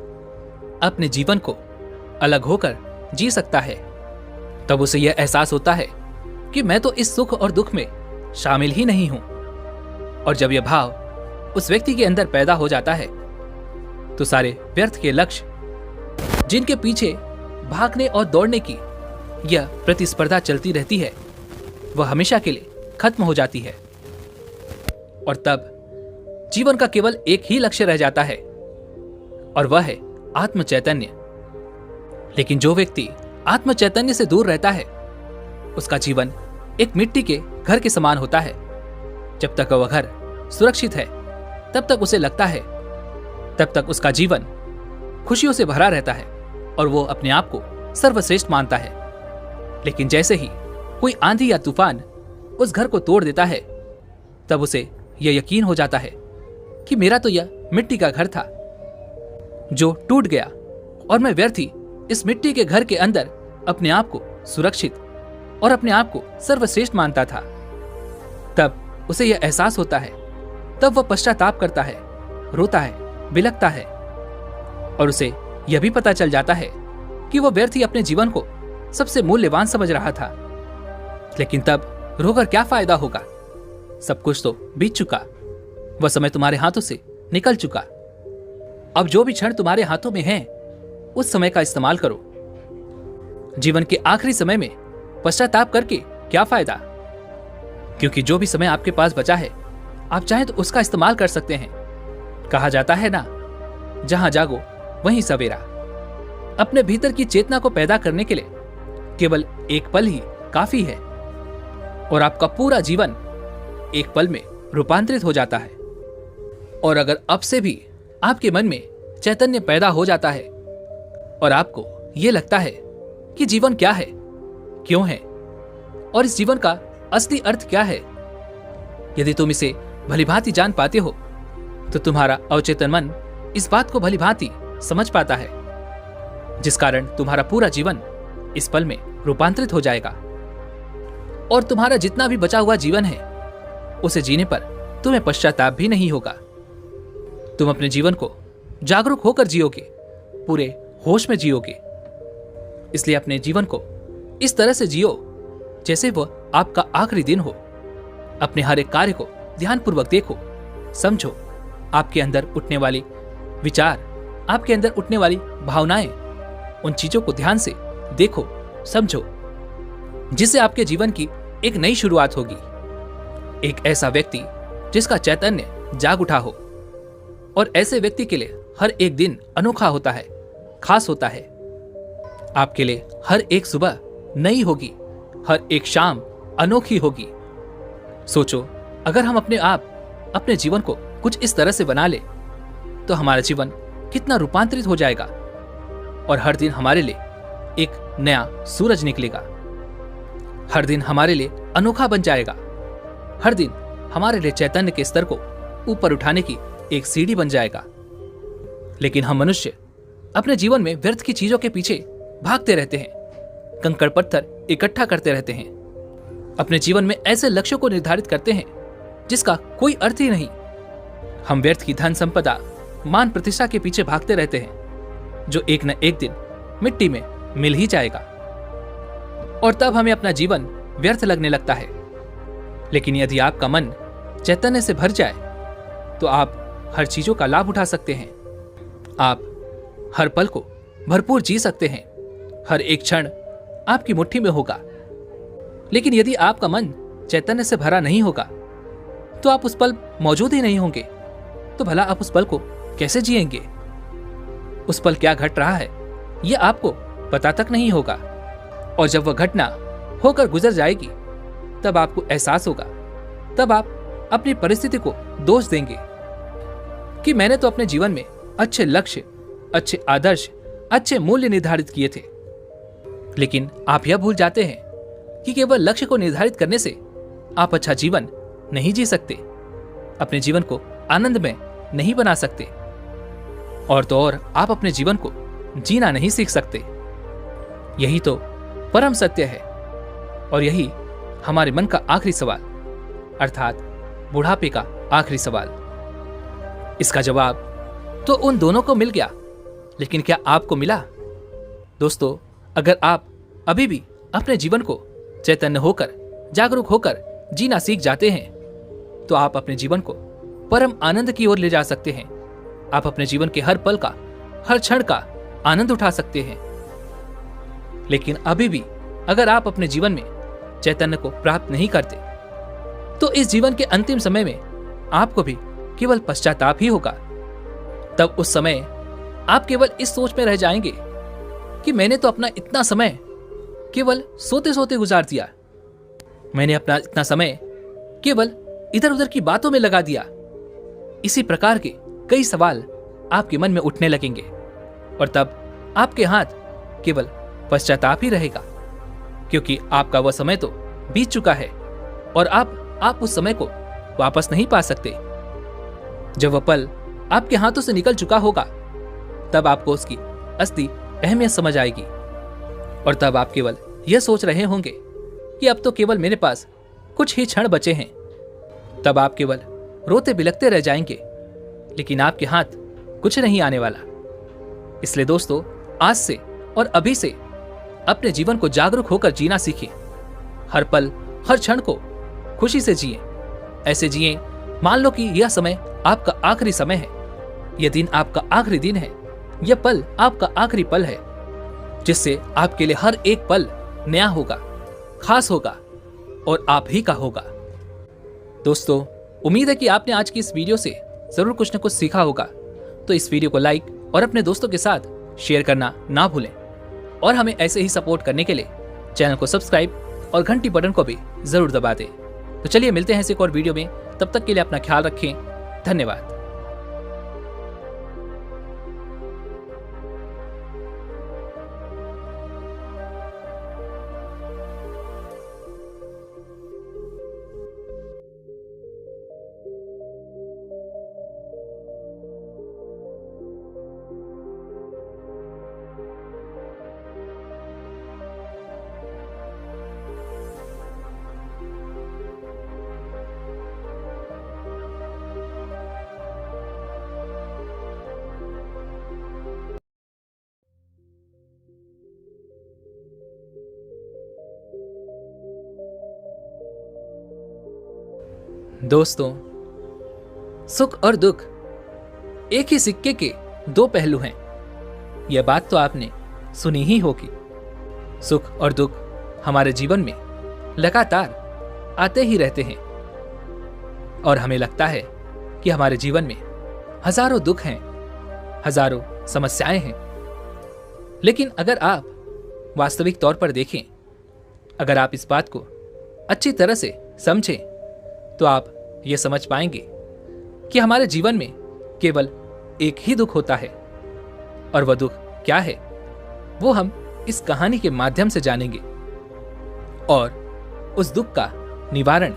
A: अपने जीवन को अलग होकर जी सकता है। तब उसे यह एहसास होता है कि मैं तो इस सुख और दुख में शामिल ही नहीं हूं। और जब यह भाव उस व्यक्ति के अंदर पैदा हो जाता है तो सारे व्यर्थ के लक्ष्य, जिनके पीछे भागने और दौड़ने की यह प्रतिस्पर्धा चलती रहती है, वह हमेशा के लिए खत्म हो जाती है। और तब जीवन का केवल एक ही लक्ष्य रह जाता है और वह है आत्म चैतन्य। लेकिन जो व्यक्ति आत्म चैतन्य से दूर रहता है उसका जीवन एक मिट्टी के घर के समान होता है। जब तक वह घर सुरक्षित है तब तक उसे लगता है, तब तक उसका जीवन खुशियों से भरा रहता है और वो अपने आप को सर्वश्रेष्ठ मानता है। लेकिन जैसे ही कोई आंधी या तूफान उस घर को तोड़ देता है तब उसे यह यकीन हो जाता है कि मेरा तो यह मिट्टी का घर था जो टूट गया और मैं व्यर्थ ही इस मिट्टी के घर के अंदर अपने आप को सुरक्षित और अपने आप को सर्वश्रेष्ठ मानता था। तब उसे यह एहसास होता है, तब वह पश्चाताप करता है, रोता है, बिलखता है और उसे यह भी पता चल जाता है कि वह व्यर्थ ही अपने जीवन को सबसे मूल्यवान समझ रहा था। लेकिन तब रोकर क्या फायदा होगा, सब कुछ तो बीत चुका, वह समय तुम्हारे हाथों से निकल चुका। अब जो भी क्षण तुम्हारे हाथों में है उस समय का इस्तेमाल करो। जीवन के आखिरी समय में पश्चाताप करके क्या फायदा, क्योंकि जो भी समय आपके पास बचा है आप चाहें तो उसका इस्तेमाल कर सकते हैं। कहा जाता है ना, जहां जागो वहीं सवेरा। अपने भीतर की चेतना को पैदा करने के लिए केवल एक पल ही काफी है और आपका पूरा जीवन एक पल में रूपांतरित हो जाता है। और अगर अब से भी आपके मन में चैतन्य पैदा हो जाता है और आपको यह लगता है कि जीवन क्या है, क्यों है और इस जीवन का असली अर्थ क्या है, यदि तुम इसे भलीभांति जान पाते हो तो तुम्हारा अवचेतन मन इस बात को भलीभांति समझ पाता है, जिस कारण तुम्हारा पूरा जीवन इस पल में रूपांतरित हो जाएगा। और तुम्हारा जितना भी बचा हुआ जीवन है उसे जीने पर तुम्हें पश्चाताप भी नहीं होगा। तुम अपने जीवन को जागरूक होकर जियोगे, पूरे होश में जियोगे। इसलिए अपने जीवन को इस तरह से जियो जैसे वह आपका आखिरी दिन हो। अपने हर एक कार्य को ध्यानपूर्वक देखो, समझो। आपके अंदर उठने वाली विचार, आपके अंदर उठने वाली भावनाएं, उन चीजों को ध्यान से देखो, समझो, जिससे आपके जीवन की एक नई शुरुआत होगी। एक ऐसा व्यक्ति जिसका चैतन्य जाग उठा हो। और ऐसे व्यक्ति के लिए हर एक दिन अनोखा होता है, खास होता है। आपके लिए हर एक सुबह नई होगी, हर एक शाम अनोखी होगी। सोचो, अगर हम अपने जीवन को कुछ इस तरह से बना ले तो हमारा जीवन कितना रूपांतरित हो जाएगा और हर दिन हमारे लिए एक नया सूरज निकलेगा। हर दिन हमारे लिए अनोखा बन जाएगा। हर दिन हमारे लिए चैतन्य के स्तर को ऊपर उठाने की एक सीढ़ी बन जाएगा। लेकिन हम मनुष्य अपने जीवन में व्यर्थ की चीजों के पीछे भागते रहते हैं, कंकड़ पत्थर इकट्ठा करते रहते हैं, अपने जीवन में ऐसे लक्ष्यों को निर्धारित करते हैं जिसका कोई अर्थ ही नहीं। हम व्यर्थ की धन संपदा, मान प्रतिष्ठा के पीछे भागते रहते हैं, जो एक न एक दिन मिट्टी में मिल ही जाएगा, और तब हमें अपना जीवन व्यर्थ लगने लगता है। लेकिन यदि आपका मन चैतन्य से भर जाए तो आप हर चीजों का लाभ उठा सकते हैं। आप हर पल को भरपूर जी सकते हैं, हर एक क्षण आपकी मुट्ठी में होगा। लेकिन यदि आपका मन चैतन्य से भरा नहीं होगा तो आप उस पल मौजूद ही नहीं होंगे। तो भला आप उस पल को कैसे जिएंगे? उस पल क्या घट रहा है यह आपको पता तक नहीं होगा, और जब वह घटना होकर गुजर जाएगी तब आपको एहसास होगा। तब आप अपनी परिस्थिति को दोष देंगे कि मैंने तो अपने जीवन में अच्छे लक्ष्य, अच्छे आदर्श, अच्छे मूल्य निर्धारित किए थे। लेकिन आप यह भूल जाते हैं कि केवल लक्ष्य को निर्धारित करने से आप अच्छा जीवन नहीं जी सकते, अपने जीवन को आनंदमय नहीं बना सकते, और तो और आप अपने जीवन को जीना नहीं सीख सकते। यही तो परम सत्य है, और यही हमारे मन का आखिरी सवाल, अर्थात बुढ़ापे का आखिरी सवाल। इसका जवाब तो उन दोनों को मिल गया, लेकिन क्या आपको मिला? दोस्तों, अगर आप अभी भी अपने जीवन को चैतन्य होकर, जागरूक होकर जीना सीख जाते हैं तो आप अपने जीवन को परम आनंद की ओर ले जा सकते हैं। आप अपने जीवन के हर पल का, हर क्षण का आनंद उठा सकते हैं। लेकिन अभी भी अगर आप अपने जीवन में चैतन्य को प्राप्त नहीं करते तो इस जीवन के अंतिम समय में आपको भी केवल पश्चाताप ही होगा। तब उस समय आप केवल इस सोच में रह जाएंगे कि मैंने तो अपना इतना समय केवल सोते सोते गुजार दिया, मैंने अपना इतना समय केवल इधर उधर की बातों में लगा दिया। इसी प्रकार के कई सवाल आपके मन में उठने लगेंगे, और तब आपके हाथ केवल पश्चाताप ही रहेगा, क्योंकि आपका वह समय तो बीत चुका है और आप उस समय को वापस नहीं पा सकते। जब वह पल आपके हाथों से निकल चुका होगा तब आपको उसकी असली अहमियत समझ आएगी, और तब आप केवल यह सोच रहे होंगे कि अब तो केवल मेरे पास कुछ ही क्षण बचे हैं। तब आप केवल रोते बिलखते रह जाएंगे, लेकिन आपके हाथ कुछ नहीं आने वाला। इसलिए दोस्तों, आज से और अभी से अपने जीवन को जागरूक होकर जीना सीखें। हर पल, हर क्षण को खुशी से जिए। ऐसे जिए मान लो कि यह समय आपका आखिरी समय है, यह दिन आपका आखिरी दिन है, यह पल आपका आखिरी पल है, जिससे आपके लिए हर एक पल नया होगा, खास होगा और आप ही का होगा। दोस्तों, उम्मीद है कि आपने आज की इस वीडियो से जरूर कुछ न कुछ सीखा होगा। तो इस वीडियो को लाइक और अपने दोस्तों के साथ शेयर करना ना भूलें, और हमें ऐसे ही सपोर्ट करने के लिए चैनल को सब्सक्राइब और घंटी बटन को भी जरूर दबा दें। तो चलिए मिलते हैं एक और वीडियो में, तब तक के लिए अपना ख्याल रखें। धन्यवाद। दोस्तों, सुख और दुख एक ही सिक्के के दो पहलू हैं। यह बात तो आपने सुनी ही होगी। सुख और दुख हमारे जीवन में लगातार आते ही रहते हैं, और हमें लगता है कि हमारे जीवन में हजारों दुख हैं, हजारों समस्याएं हैं। लेकिन अगर आप वास्तविक तौर पर देखें, अगर आप इस बात को अच्छी तरह से समझें, तो आप ये समझ पाएंगे कि हमारे जीवन में केवल एक ही दुख होता है, और वह दुख क्या है वो हम इस कहानी के माध्यम से जानेंगे। और उस दुख का निवारण,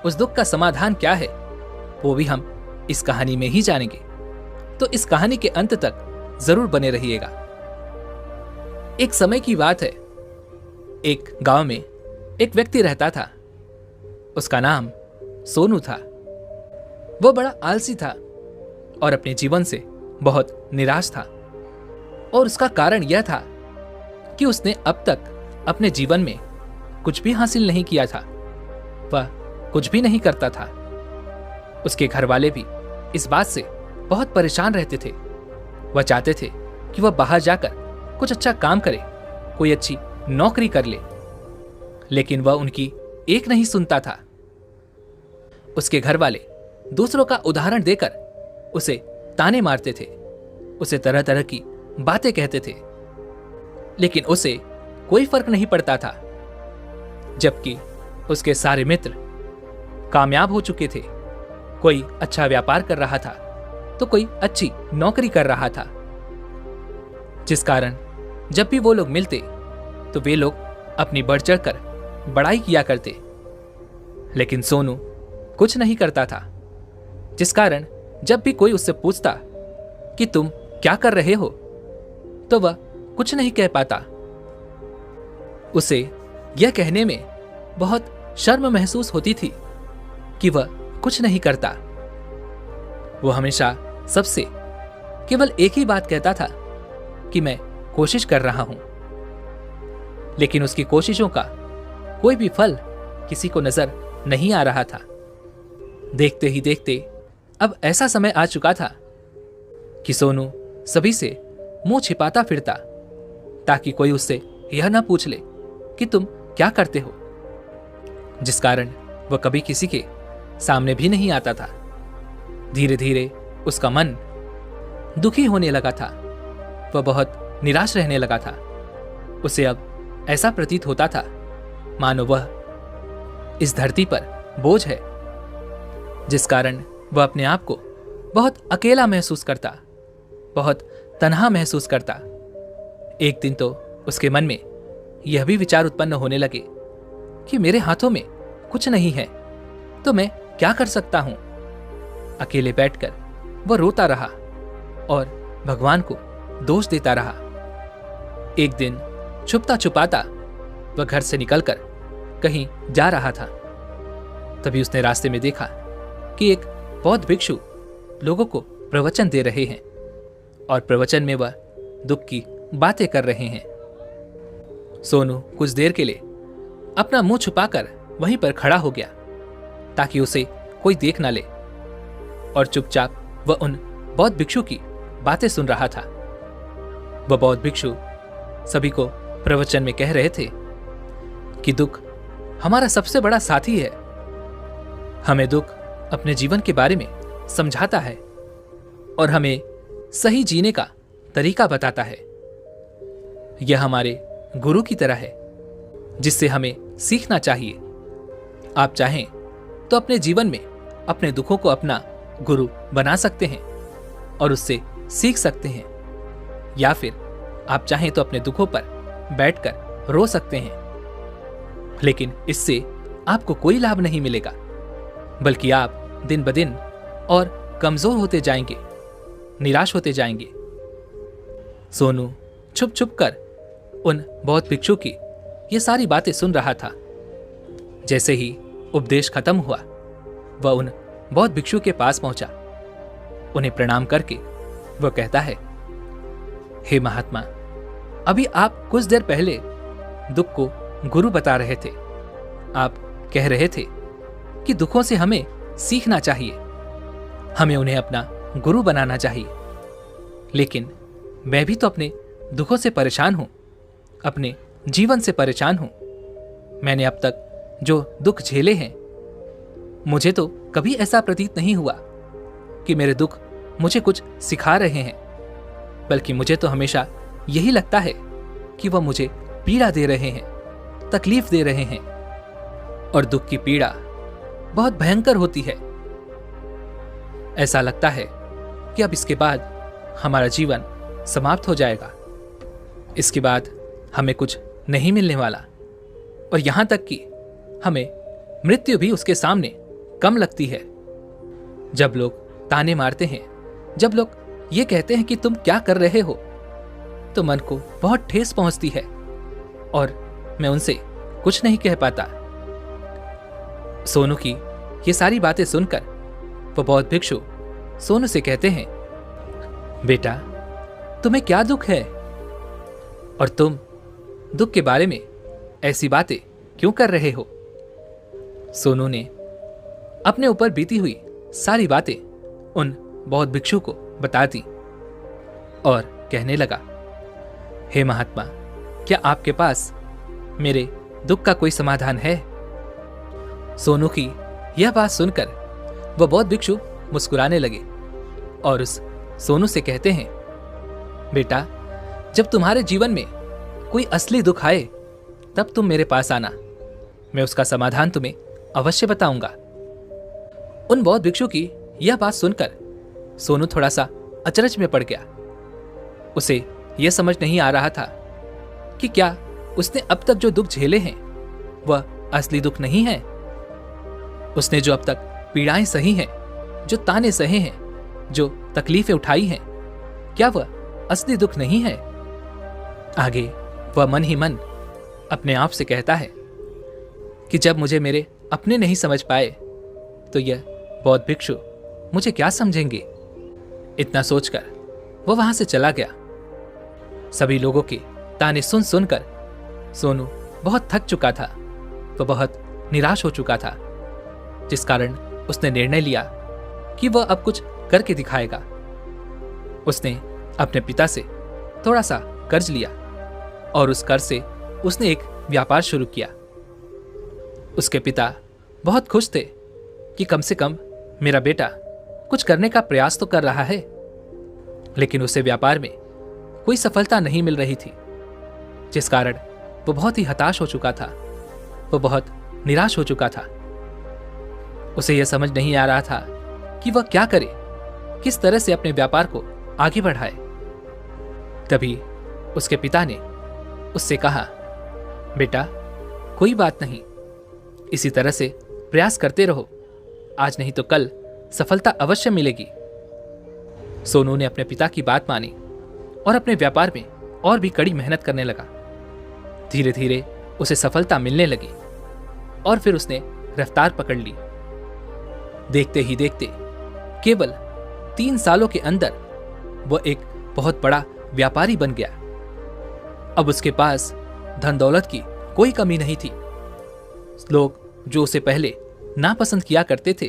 A: उस दुख का समाधान क्या है, वो भी हम इस कहानी में ही जानेंगे। तो इस कहानी के अंत तक जरूर बने रहिएगा। एक समय की बात है, एक गांव में एक व्यक्ति रहता था। उसका नाम सोनू था। वो बड़ा आलसी था और अपने जीवन से बहुत निराश था। और उसका कारण यह था कि उसने अब तक अपने जीवन में कुछ भी हासिल नहीं किया था। वह कुछ भी नहीं करता था। उसके घर वाले भी इस बात से बहुत परेशान रहते थे। वह चाहते थे कि वह बाहर जाकर कुछ अच्छा काम करे, कोई अच्छी नौकरी कर ले, लेकिन वह उनकी एक नहीं सुनता था। उसके घर वाले दूसरों का उदाहरण देकर उसे ताने मारते थे, उसे तरह तरह की बातें कहते थे, लेकिन उसे कोई फर्क नहीं पड़ता था। जबकि उसके सारे मित्र कामयाब हो चुके थे। कोई अच्छा व्यापार कर रहा था तो कोई अच्छी नौकरी कर रहा था, जिस कारण जब भी वो लोग मिलते तो वे लोग अपनी बढ़ चढ़कर बड़ाई किया करते। लेकिन सोनू कुछ नहीं करता था, जिस कारण जब भी कोई उससे पूछता कि तुम क्या कर रहे हो, तो वह कुछ नहीं कह पाता। उसे यह कहने में बहुत शर्म महसूस होती थी कि वह कुछ नहीं करता। वो हमेशा सबसे केवल एक ही बात कहता था कि मैं कोशिश कर रहा हूं, लेकिन उसकी कोशिशों का कोई भी फल किसी को नजर नहीं आ रहा था। देखते ही देखते अब ऐसा समय आ चुका था कि सोनू सभी से मुंह छिपाता फिरता, ताकि कोई उससे यह ना पूछ ले कि तुम क्या करते हो, जिस कारण वह कभी किसी के सामने भी नहीं आता था। धीरे धीरे उसका मन दुखी होने लगा था। वह बहुत निराश रहने लगा था। उसे अब ऐसा प्रतीत होता था मानो वह इस धरती पर बोझ है, जिस कारण वह अपने आप को बहुत अकेला महसूस करता, बहुत तन्हा महसूस करता। एक दिन तो उसके मन में यह भी विचार उत्पन्न होने लगे कि मेरे हाथों में कुछ नहीं है तो मैं क्या कर सकता हूं। अकेले बैठकर वह रोता रहा और भगवान को दोष देता रहा। एक दिन छुपता छुपाता वह घर से निकलकर कहीं जा रहा था। तभी उसने रास्ते में देखा कि एक बौद्ध भिक्षु लोगों को प्रवचन दे रहे हैं और प्रवचन में वह दुख की बातें कर रहे हैं। सोनू कुछ देर के लिए अपना मुंह छुपाकर वहीं पर खड़ा हो गया ताकि उसे कोई देख ना ले, और चुपचाप वह उन बौद्ध भिक्षु की बातें सुन रहा था। वह बौद्ध भिक्षु सभी को प्रवचन में कह रहे थे कि दुख हमारा सबसे बड़ा साथी है। हमें दुख अपने जीवन के बारे में समझाता है और हमें सही जीने का तरीका बताता है। यह हमारे गुरु की तरह है जिससे हमें सीखना चाहिए। आप चाहें तो अपने जीवन में अपने दुखों को अपना गुरु बना सकते हैं और उससे सीख सकते हैं, या फिर आप चाहें तो अपने दुखों पर बैठकर रो सकते हैं, लेकिन इससे आपको कोई लाभ नहीं मिलेगा, बल्कि आप दिन ब दिन और कमजोर होते जाएंगे, निराश होते जाएंगे। सोनू छुप छुप कर उन बौद्ध भिक्षु की ये सारी बातें सुन रहा था। जैसे ही उपदेश खत्म हुआ, वह उन बौद्ध भिक्षु के पास पहुंचा। उन्हें प्रणाम करके वह कहता है, हे महात्मा, अभी आप कुछ देर पहले दुख को गुरु बता रहे थे। आप कह रहे थे कि दुखों से हमें सीखना चाहिए, हमें उन्हें अपना गुरु बनाना चाहिए, लेकिन मैं भी तो अपने दुखों से परेशान हूं, अपने जीवन से परेशान हूं। मैंने अब तक जो दुख झेले हैं, मुझे तो कभी ऐसा प्रतीत नहीं हुआ कि मेरे दुख मुझे कुछ सिखा रहे हैं, बल्कि मुझे तो हमेशा यही लगता है कि वह मुझे पीड़ा दे रहे हैं, तकलीफ दे रहे हैं। और दुख की पीड़ा बहुत भयंकर होती है। ऐसा लगता है कि अब इसके बाद हमारा जीवन समाप्त हो जाएगा, इसके बाद हमें कुछ नहीं मिलने वाला, और यहां तक कि हमें मृत्यु भी उसके सामने कम लगती है। जब लोग ताने मारते हैं, जब लोग ये कहते हैं कि तुम क्या कर रहे हो, तो मन को बहुत ठेस पहुंचती है और मैं उनसे कुछ नहीं कह पाता। सोनू की ये सारी बातें सुनकर वो बौद्ध भिक्षु सोनू से कहते हैं, बेटा तुम्हें क्या दुख है और तुम दुख के बारे में ऐसी बातें क्यों कर रहे हो? सोनू ने अपने ऊपर बीती हुई सारी बातें उन बौद्ध भिक्षु को बता दी और कहने लगा, हे महात्मा, क्या आपके पास मेरे दुख का कोई समाधान है? सोनू की यह बात सुनकर वह बौद्ध भिक्षु मुस्कुराने लगे और उस सोनू से कहते हैं, बेटा जब तुम्हारे जीवन में कोई असली दुख आए तब तुम मेरे पास आना, मैं उसका समाधान तुम्हें अवश्य बताऊंगा। उन बौद्ध भिक्षु की यह बात सुनकर सोनू थोड़ा सा अचरज में पड़ गया। उसे यह समझ नहीं आ रहा था कि क्या उसने अब तक जो दुख झेले हैं वह असली दुख नहीं है। उसने जो अब तक पीड़ाएं सही हैं, जो ताने सहे हैं, जो तकलीफें उठाई हैं, क्या वह असली दुख नहीं है? आगे वह मन ही मन अपने आप से कहता है कि जब मुझे मेरे अपने नहीं समझ पाए तो यह बौद्ध भिक्षु मुझे क्या समझेंगे। इतना सोचकर वह वहां से चला गया। सभी लोगों के ताने सुन सुनकर सोनू बहुत थक चुका था, वह बहुत निराश हो चुका था, जिस कारण उसने निर्णय लिया कि वह अब कुछ करके दिखाएगा। उसने अपने पिता से थोड़ा सा कर्ज लिया और उस कर्ज से उसने एक व्यापार शुरू किया। उसके पिता बहुत खुश थे कि कम से कम मेरा बेटा कुछ करने का प्रयास तो कर रहा है, लेकिन उसे व्यापार में कोई सफलता नहीं मिल रही थी, जिस कारण वो बहुत ही हताश हो चुका था, वो बहुत निराश हो चुका था। उसे यह समझ नहीं आ रहा था कि वह क्या करे, किस तरह से अपने व्यापार को आगे बढ़ाए। तभी उसके पिता ने उससे कहा, बेटा कोई बात नहीं, इसी तरह से प्रयास करते रहो, आज नहीं तो कल सफलता अवश्य मिलेगी। सोनू ने अपने पिता की बात मानी और अपने व्यापार में और भी कड़ी मेहनत करने लगा। धीरे धीरे उसे सफलता मिलने लगी और फिर उसने रफ्तार पकड़ ली। देखते ही देखते केवल 3 सालों के अंदर वह एक बहुत बड़ा व्यापारी बन गया। अब उसके पास धन दौलत की कोई कमी नहीं थी। लोग जो उसे पहले नापसंद किया करते थे,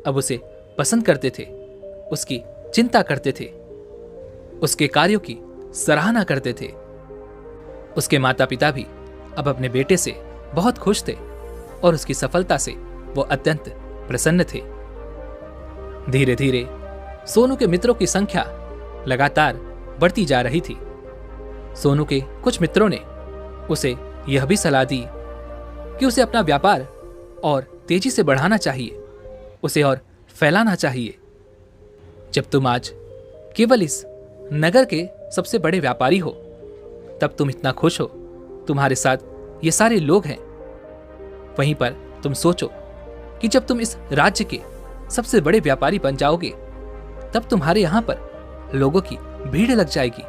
A: अब उसे पसंद करते थे, उसकी चिंता करते थे, उसके कार्यों की सराहना करते थे। उसके माता पिता भी अब अपने बेटे से बहुत खुश थे और उसकी सफलता से वो अत्यंत प्रसन्न थे। धीरे धीरे सोनू के मित्रों की संख्या लगातार बढ़ती जा रही थी। सोनू के कुछ मित्रों ने उसे यह भी सलाह दी कि उसे अपना व्यापार और तेजी से बढ़ाना चाहिए, उसे और फैलाना चाहिए। जब तुम आज केवल इस नगर के सबसे बड़े व्यापारी हो, तब तुम इतना खुश हो, तुम्हारे साथ ये सारे लोग हैं। वहीं पर तुम सोचो कि जब तुम इस राज्य के सबसे बड़े व्यापारी बन जाओगे, तब तुम्हारे यहां पर लोगों की भीड़ लग जाएगी।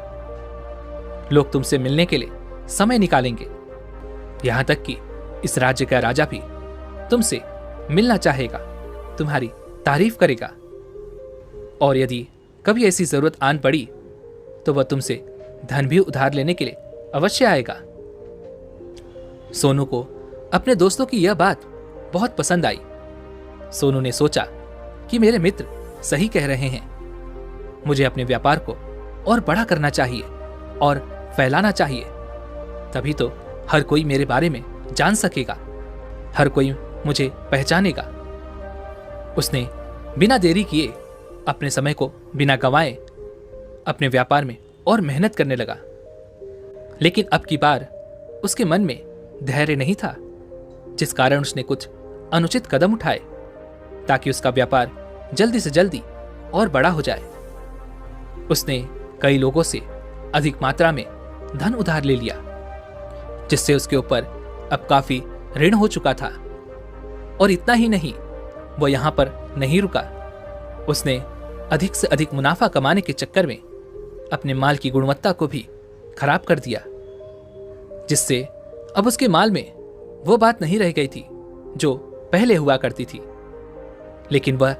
A: लोग तुमसे मिलने के लिए समय निकालेंगे। यहां तक कि इस राज्य का राजा भी तुमसे मिलना चाहेगा, तुम्हारी तारीफ करेगा। और यदि कभी ऐसी जरूरत आन पड़ी तो वह तुमसे धन भी उधार लेने के लिए अवश्य आएगा। सोनू को अपने दोस्तों की यह बात बहुत पसंद आई। सोनू ने सोचा कि मेरे मित्र सही कह रहे हैं, मुझे अपने व्यापार को और बड़ा करना चाहिए और फैलाना चाहिए, तभी तो हर कोई मेरे बारे में जान सकेगा, हर कोई मुझे पहचानेगा। उसने बिना देरी किए अपने समय को बिना गंवाए अपने व्यापार में और मेहनत करने लगा। लेकिन अब की बार उसके मन में धैर्य नहीं था, जिस कारण उसने कुछ अनुचित कदम उठाए ताकि उसका व्यापार जल्दी से जल्दी और बड़ा हो जाए। उसने कई लोगों से अधिक मात्रा में धन उधार ले लिया, जिससे उसके ऊपर अब काफी ऋण हो चुका था। और इतना ही नहीं, वो यहां पर नहीं रुका। उसने अधिक से अधिक मुनाफा कमाने के चक्कर में अपने माल की गुणवत्ता को भी खराब कर दिया, जिससे अब उसके माल में वो बात नहीं रह गई थी जो पहले हुआ करती थी। लेकिन वह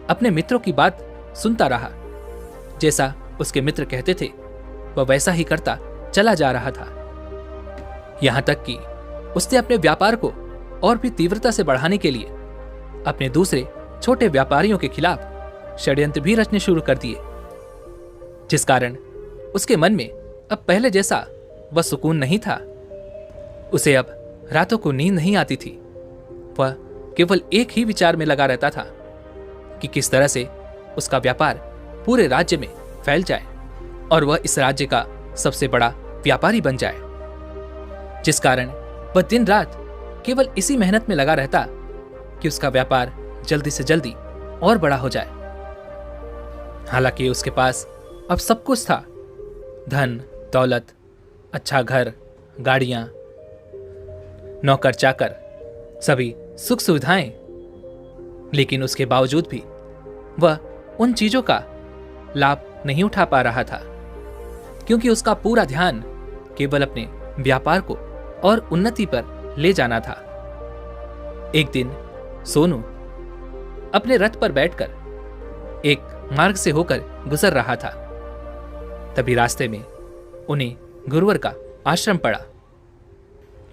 A: अपने मित्रों की बात सुनता रहा। जैसा उसके मित्र कहते थे वह वैसा ही करता चला जा रहा था। यहां तक कि उसने अपने व्यापार को और भी तीव्रता से बढ़ाने के लिए अपने दूसरे छोटे व्यापारियों के खिलाफ षड्यंत्र भी रचने शुरू कर दिए, जिस कारण उसके मन में अब पहले जैसा वह सुकून नहीं था। उसे अब रातों को नींद नहीं आती थी। वह केवल एक ही विचार में लगा रहता था कि किस तरह से उसका व्यापार पूरे राज्य में फैल जाए और वह इस राज्य का सबसे बड़ा व्यापारी बन जाए, जिस कारण वह दिन रात केवल इसी मेहनत में लगा रहता कि उसका व्यापार जल्दी से जल्दी और बड़ा हो जाए। हालांकि उसके पास अब सब कुछ था, धन दौलत, अच्छा घर, गाड़ियां, नौकर चाकर, सभी सुख सुविधाएं, लेकिन उसके बावजूद भी वह उन चीजों का लाभ नहीं उठा पा रहा था, क्योंकि उसका पूरा ध्यान केवल अपने व्यापार को और उन्नति पर ले जाना था। एक दिन सोनू अपने रथ पर बैठकर एक मार्ग से होकर गुजर रहा था। तभी रास्ते में उन्हें गुरुवर का आश्रम पड़ा।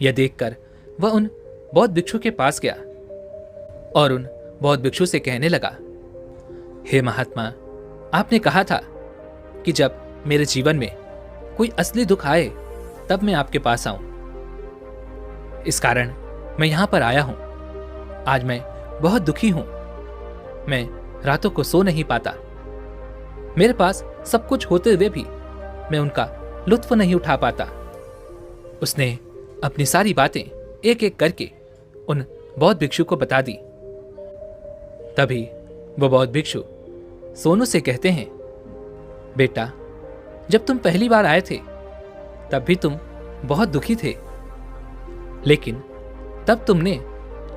A: यह देखकर वह उन बौद्ध भिक्षु के पास गया और उन बौद्ध भिक्षु से कहने लगा, हे महात्मा, आपने कहा था कि जब मेरे जीवन में कोई असली दुख आए तब मैं आपके पास आऊं। इस कारण मैं यहां पर आया हूं। आज मैं बहुत दुखी हूं। मैं रातों को सो नहीं पाता। मेरे पास सब कुछ होते हुए भी मैं उनका लुत्फ नहीं उठा पाता। उसने अपनी सारी बातें एक एक करके उन बौद्ध भिक्षु को बता दी। तभी वो बौद्ध भिक्षु सोनू से कहते हैं, बेटा, जब तुम पहली बार आए थे तब भी तुम बहुत दुखी थे, लेकिन तब तुमने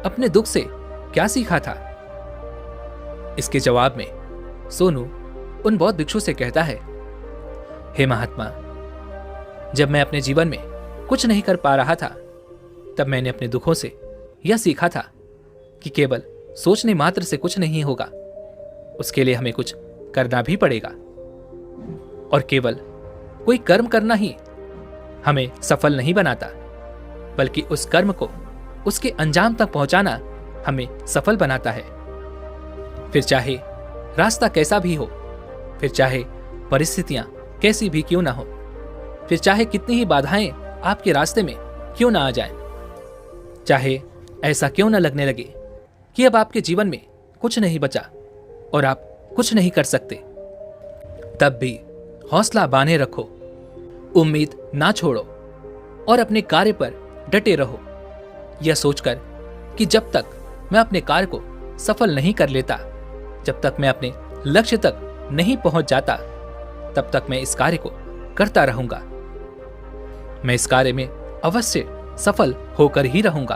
A: अपने दुख से क्या सीखा था? इसके जवाब में सोनू उन बौद्ध भिक्षु से कहता है, हे महात्मा, जब मैं अपने जीवन में कुछ नहीं कर पा रहा था तब मैंने अपने दुखों से यह सीखा था कि केवल सोचने मात्र से कुछ नहीं होगा, उसके लिए हमें कुछ करना भी पड़ेगा। और केवल कोई कर्म करना ही हमें सफल नहीं बनाता, बल्कि उस कर्म को उसके अंजाम तक पहुंचाना हमें सफल बनाता है। फिर चाहे रास्ता कैसा भी हो, फिर चाहे परिस्थितियां कैसी भी क्यों ना हो, फिर चाहे कितनी ही बाधाएं आपके रास्ते में क्यों ना आ जाएं, चाहे ऐसा क्यों ना लगने लगे कि अब आपके जीवन में कुछ नहीं बचा और आप कुछ नहीं कर सकते, तब भी हौसला बांधे रखो, उम्मीद ना छोड़ो और अपने कार्य पर डटे रहो, यह सोचकर कि जब तक मैं अपने कार्य को सफल नहीं कर लेता, जब तक मैं अपने लक्ष्य तक नहीं पहुंच जाता, तब तक मैं इस कार्य को करता रहूंगा। मैं इस कार्य में अवश्य सफल होकर ही रहूंगा।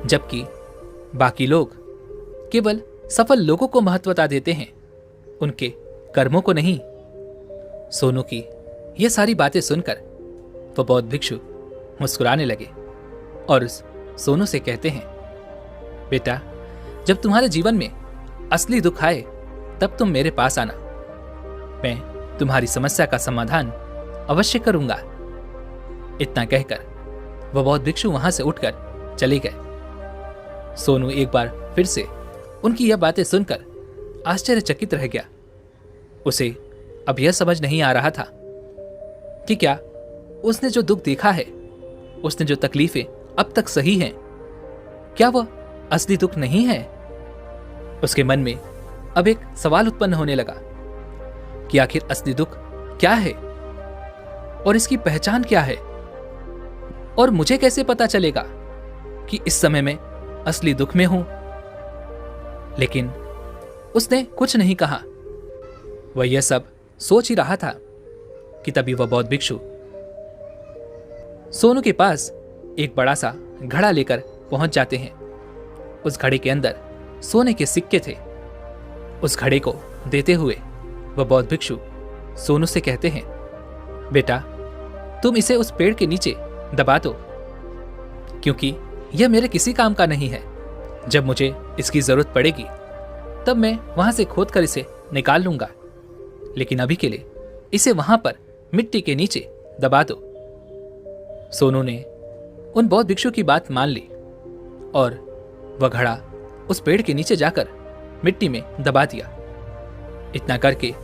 A: जबकि बाकी लोग केवल सफल लोगों को महत्वता देते हैं, उनके कर्मों को नहीं। सोनू की ये सारी बातें सुनकर वो बौद्ध भिक्षु मुस्कुराने लगे और उस सोनू से कहते हैं, बेटा, जब तुम्हारे जीवन में असली दुख आए तब तुम मेरे पास आना। मैं तुम्हारी समस्या का समाधान अवश्य करूंगा। इतना कहकर वह बौद्ध भिक्षु वहां से उठकर चले गए। सोनू एक बार फिर से उनकी यह बातें सुनकर आश्चर्यचकित रह गया। उसे अब यह समझ नहीं आ रहा था कि क्या उसने जो दुख देखा है, उसने जो तकलीफें अब तक सही हैं, क्या वह असली दुख नहीं है? उसके मन में अब एक सवाल उत्पन्न होने लगा कि आखिर असली दुख क्या है और इसकी पहचान क्या है, और मुझे कैसे पता चलेगा कि इस समय मैं असली दुख में हूं? लेकिन उसने कुछ नहीं कहा। वह यह सब सोच ही रहा था कि तभी वह बौद्ध भिक्षु सोनू के पास एक बड़ा सा घड़ा लेकर पहुंच जाते हैं उस घड़े के अंदर सोने के सिक्के थे। उस घड़े को देते हुए वह बौद्ध भिक्षु सोनू से कहते हैं, बेटा तुम इसे उस पेड़ के नीचे दबा दो, क्योंकि यह मेरे किसी काम का नहीं है। जब मुझे इसकी जरूरत पड़ेगी तब मैं वहां से खोद कर इसे निकाल लूंगा, लेकिन अभी के लिए इसे वहां पर मिट्टी के नीचे दबा दो। सोनू ने उन बौद्ध भिक्षु की बात मान ली और वह घड़ा उस पेड़ के नीचे जाकर मिट्टी में दबा दिया। इतना करके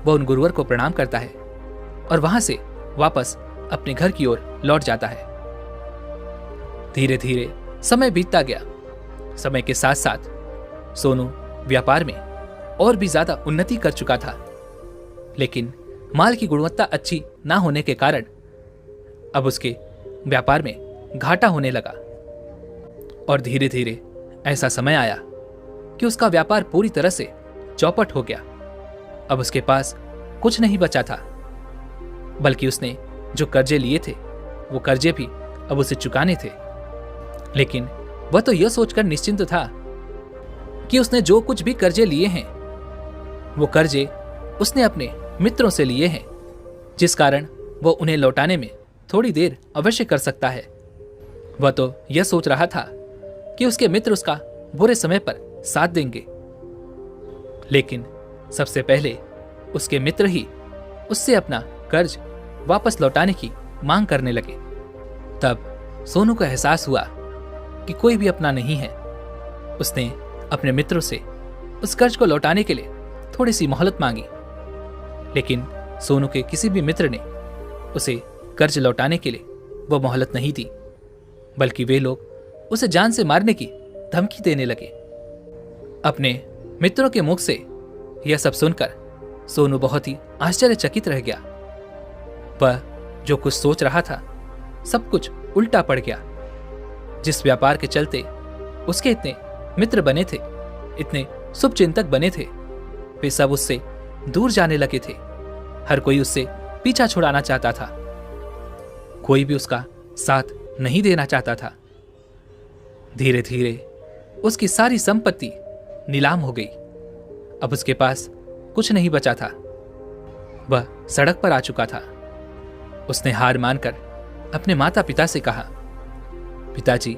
A: वह उन गुरुवर को प्रणाम करता है और वहां से वापस अपने घर की ओर लौट जाता है। धीरे धीरे समय बीतता गया। समय के साथ साथ सोनू व्यापार में और भी ज्यादा उन्नति कर चुका था, लेकिन माल की गुणवत्ता अच्छी ना होने के कारण अब उसके व्यापार में घाटा होने लगा। और धीरे धीरे ऐसा समय आया कि उसका व्यापार पूरी तरह से चौपट हो गया। अब उसके पास कुछ नहीं बचा था, बल्कि उसने जो कर्जे लिए थे वो कर्जे भी अब उसे चुकाने थे। लेकिन वह तो यह सोचकर निश्चिंत था कि उसने जो कुछ भी कर्जे लिए हैं वो कर्जे उसने अपने मित्रों से लिए हैं, जिस कारण वो उन्हें लौटाने में थोड़ी देर अवश्य कर सकता है। वह तो यह सोच रहा था कि उसके मित्र उसका बुरे समय पर साथ देंगे, लेकिन सबसे पहले उसके मित्र ही उससे अपना कर्ज वापस लौटाने की मांग करने लगे। तब सोनू को एहसास हुआ कि कोई भी अपना नहीं है। उसने अपने मित्रों से उस कर्ज को लौटाने के लिए थोड़ी सी मोहलत मांगी, लेकिन सोनू के किसी भी मित्र ने उसे कर्ज लौटाने के लिए वो मोहलत नहीं दी, बल्कि वे लोग उसे जान से मारने की धमकी देने लगे। अपने मित्रों के मुख से यह सब सुनकर सोनू बहुत ही आश्चर्यचकित रह गया। वह जो कुछ सोच रहा था सब कुछ उल्टा पड़ गया। जिस व्यापार के चलते उसके इतने मित्र बने थे, इतने शुभचिंतक बने थे, वे सब उससे दूर जाने लगे थे। हर कोई उससे पीछा छुड़ाना चाहता था, कोई भी उसका साथ नहीं देना चाहता था। धीरे धीरे उसकी सारी संपत्ति नीलाम हो गई। अब उसके पास कुछ नहीं बचा था। वह सड़क पर आ चुका था। उसने हार मानकर अपने माता पिता से कहा, पिताजी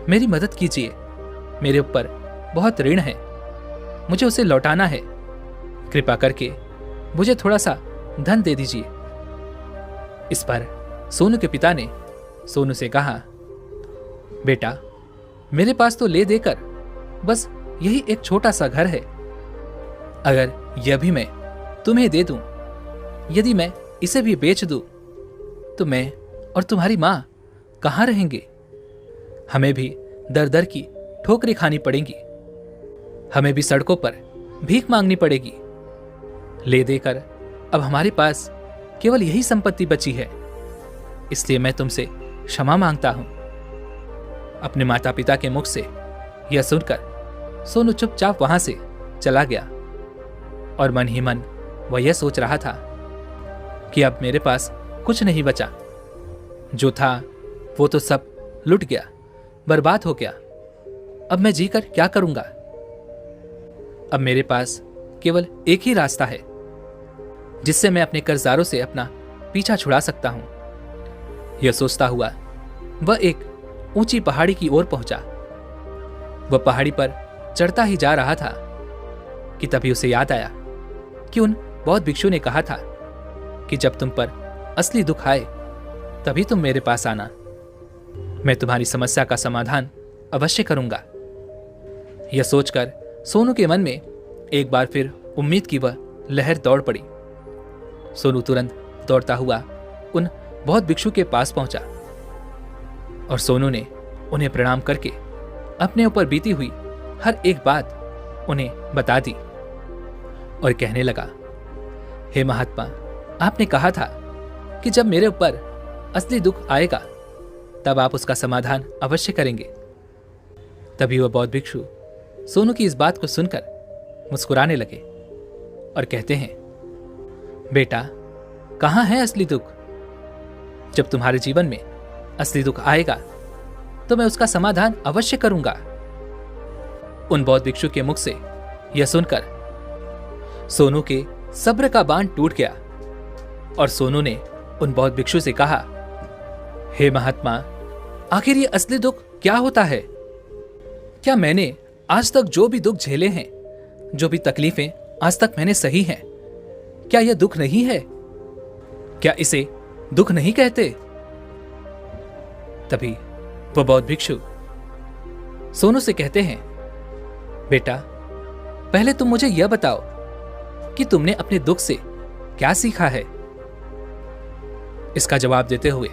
A: मेरी मदद कीजिए, मेरे ऊपर बहुत ऋण है, मुझे उसे लौटाना है, कृपा करके मुझे थोड़ा सा धन दे दीजिए। इस पर सोनू के पिता ने सोनू से कहा, बेटा मेरे पास तो ले देकर बस यही एक छोटा सा घर है। अगर यह भी मैं तुम्हें दे दूं, यदि मैं इसे भी बेच दूं, तो मैं और तुम्हारी मां कहां रहेंगे? हमें भी दर दर की ठोकरें खानी पड़ेंगी, हमें भी सड़कों पर भीख मांगनी पड़ेगी। ले देकर अब हमारे पास केवल यही संपत्ति बची है, इसलिए मैं तुमसे क्षमा मांगता हूं। अपने माता पिता के मुख से यह सुनकर सोनू चुपचाप वहां से चला गया और मन ही मन वह यह सोच रहा था कि अब मेरे पास कुछ नहीं बचा, जो था वो तो सब लुट गया, बर्बाद हो गया। अब मैं जीकर क्या करूंगा? अब मेरे पास केवल एक ही रास्ता है जिससे मैं अपने कर्जदारों से अपना पीछा छुड़ा सकता हूं। यह सोचता हुआ वह एक ऊंची पहाड़ी की ओर पहुंचा। वह पहाड़ी पर चढ़ता ही जा रहा था कि तभी उसे याद आया कि उन बौद्ध भिक्षु ने कहा था कि जब तुम पर असली दुख आए तभी तुम मेरे पास आना, मैं तुम्हारी समस्या का समाधान अवश्य करूंगा। यह सोचकर सोनू के मन में एक बार फिर उम्मीद की वह लहर दौड़ पड़ी। सोनू तुरंत दौड़ता हुआ उन बौद्ध भिक्षु के पास पहुंचा और सोनू ने उन्हें प्रणाम करके अपने ऊपर बीती हुई हर एक बात उन्हें बता दी और कहने लगा, हे महात्मा, आपने कहा था कि जब मेरे ऊपर असली दुख आएगा तब आप उसका समाधान अवश्य करेंगे। तभी वह बौद्ध भिक्षु सोनू की इस बात को सुनकर मुस्कुराने लगे और कहते हैं, बेटा कहां है असली दुख? जब तुम्हारे जीवन में असली दुख आएगा तो मैं उसका समाधान अवश्य करूंगा। उन बौद्ध भिक्षु के मुख से यह सुनकर सोनू के सब्र का बांध टूट गया और सोनू ने उन बौद्ध भिक्षु से कहा, हे महात्मा, आखिर ये असली दुख क्या होता है? क्या मैंने आज तक जो भी दुख झेले हैं, जो भी तकलीफें आज तक मैंने सही हैं, क्या यह दुख नहीं है? क्या इसे दुख नहीं कहते? तभी वह बौद्ध भिक्षु सोनू से कहते हैं, बेटा, पहले तुम मुझे यह बताओ कि तुमने अपने दुख से क्या सीखा है? इसका जवाब देते हुए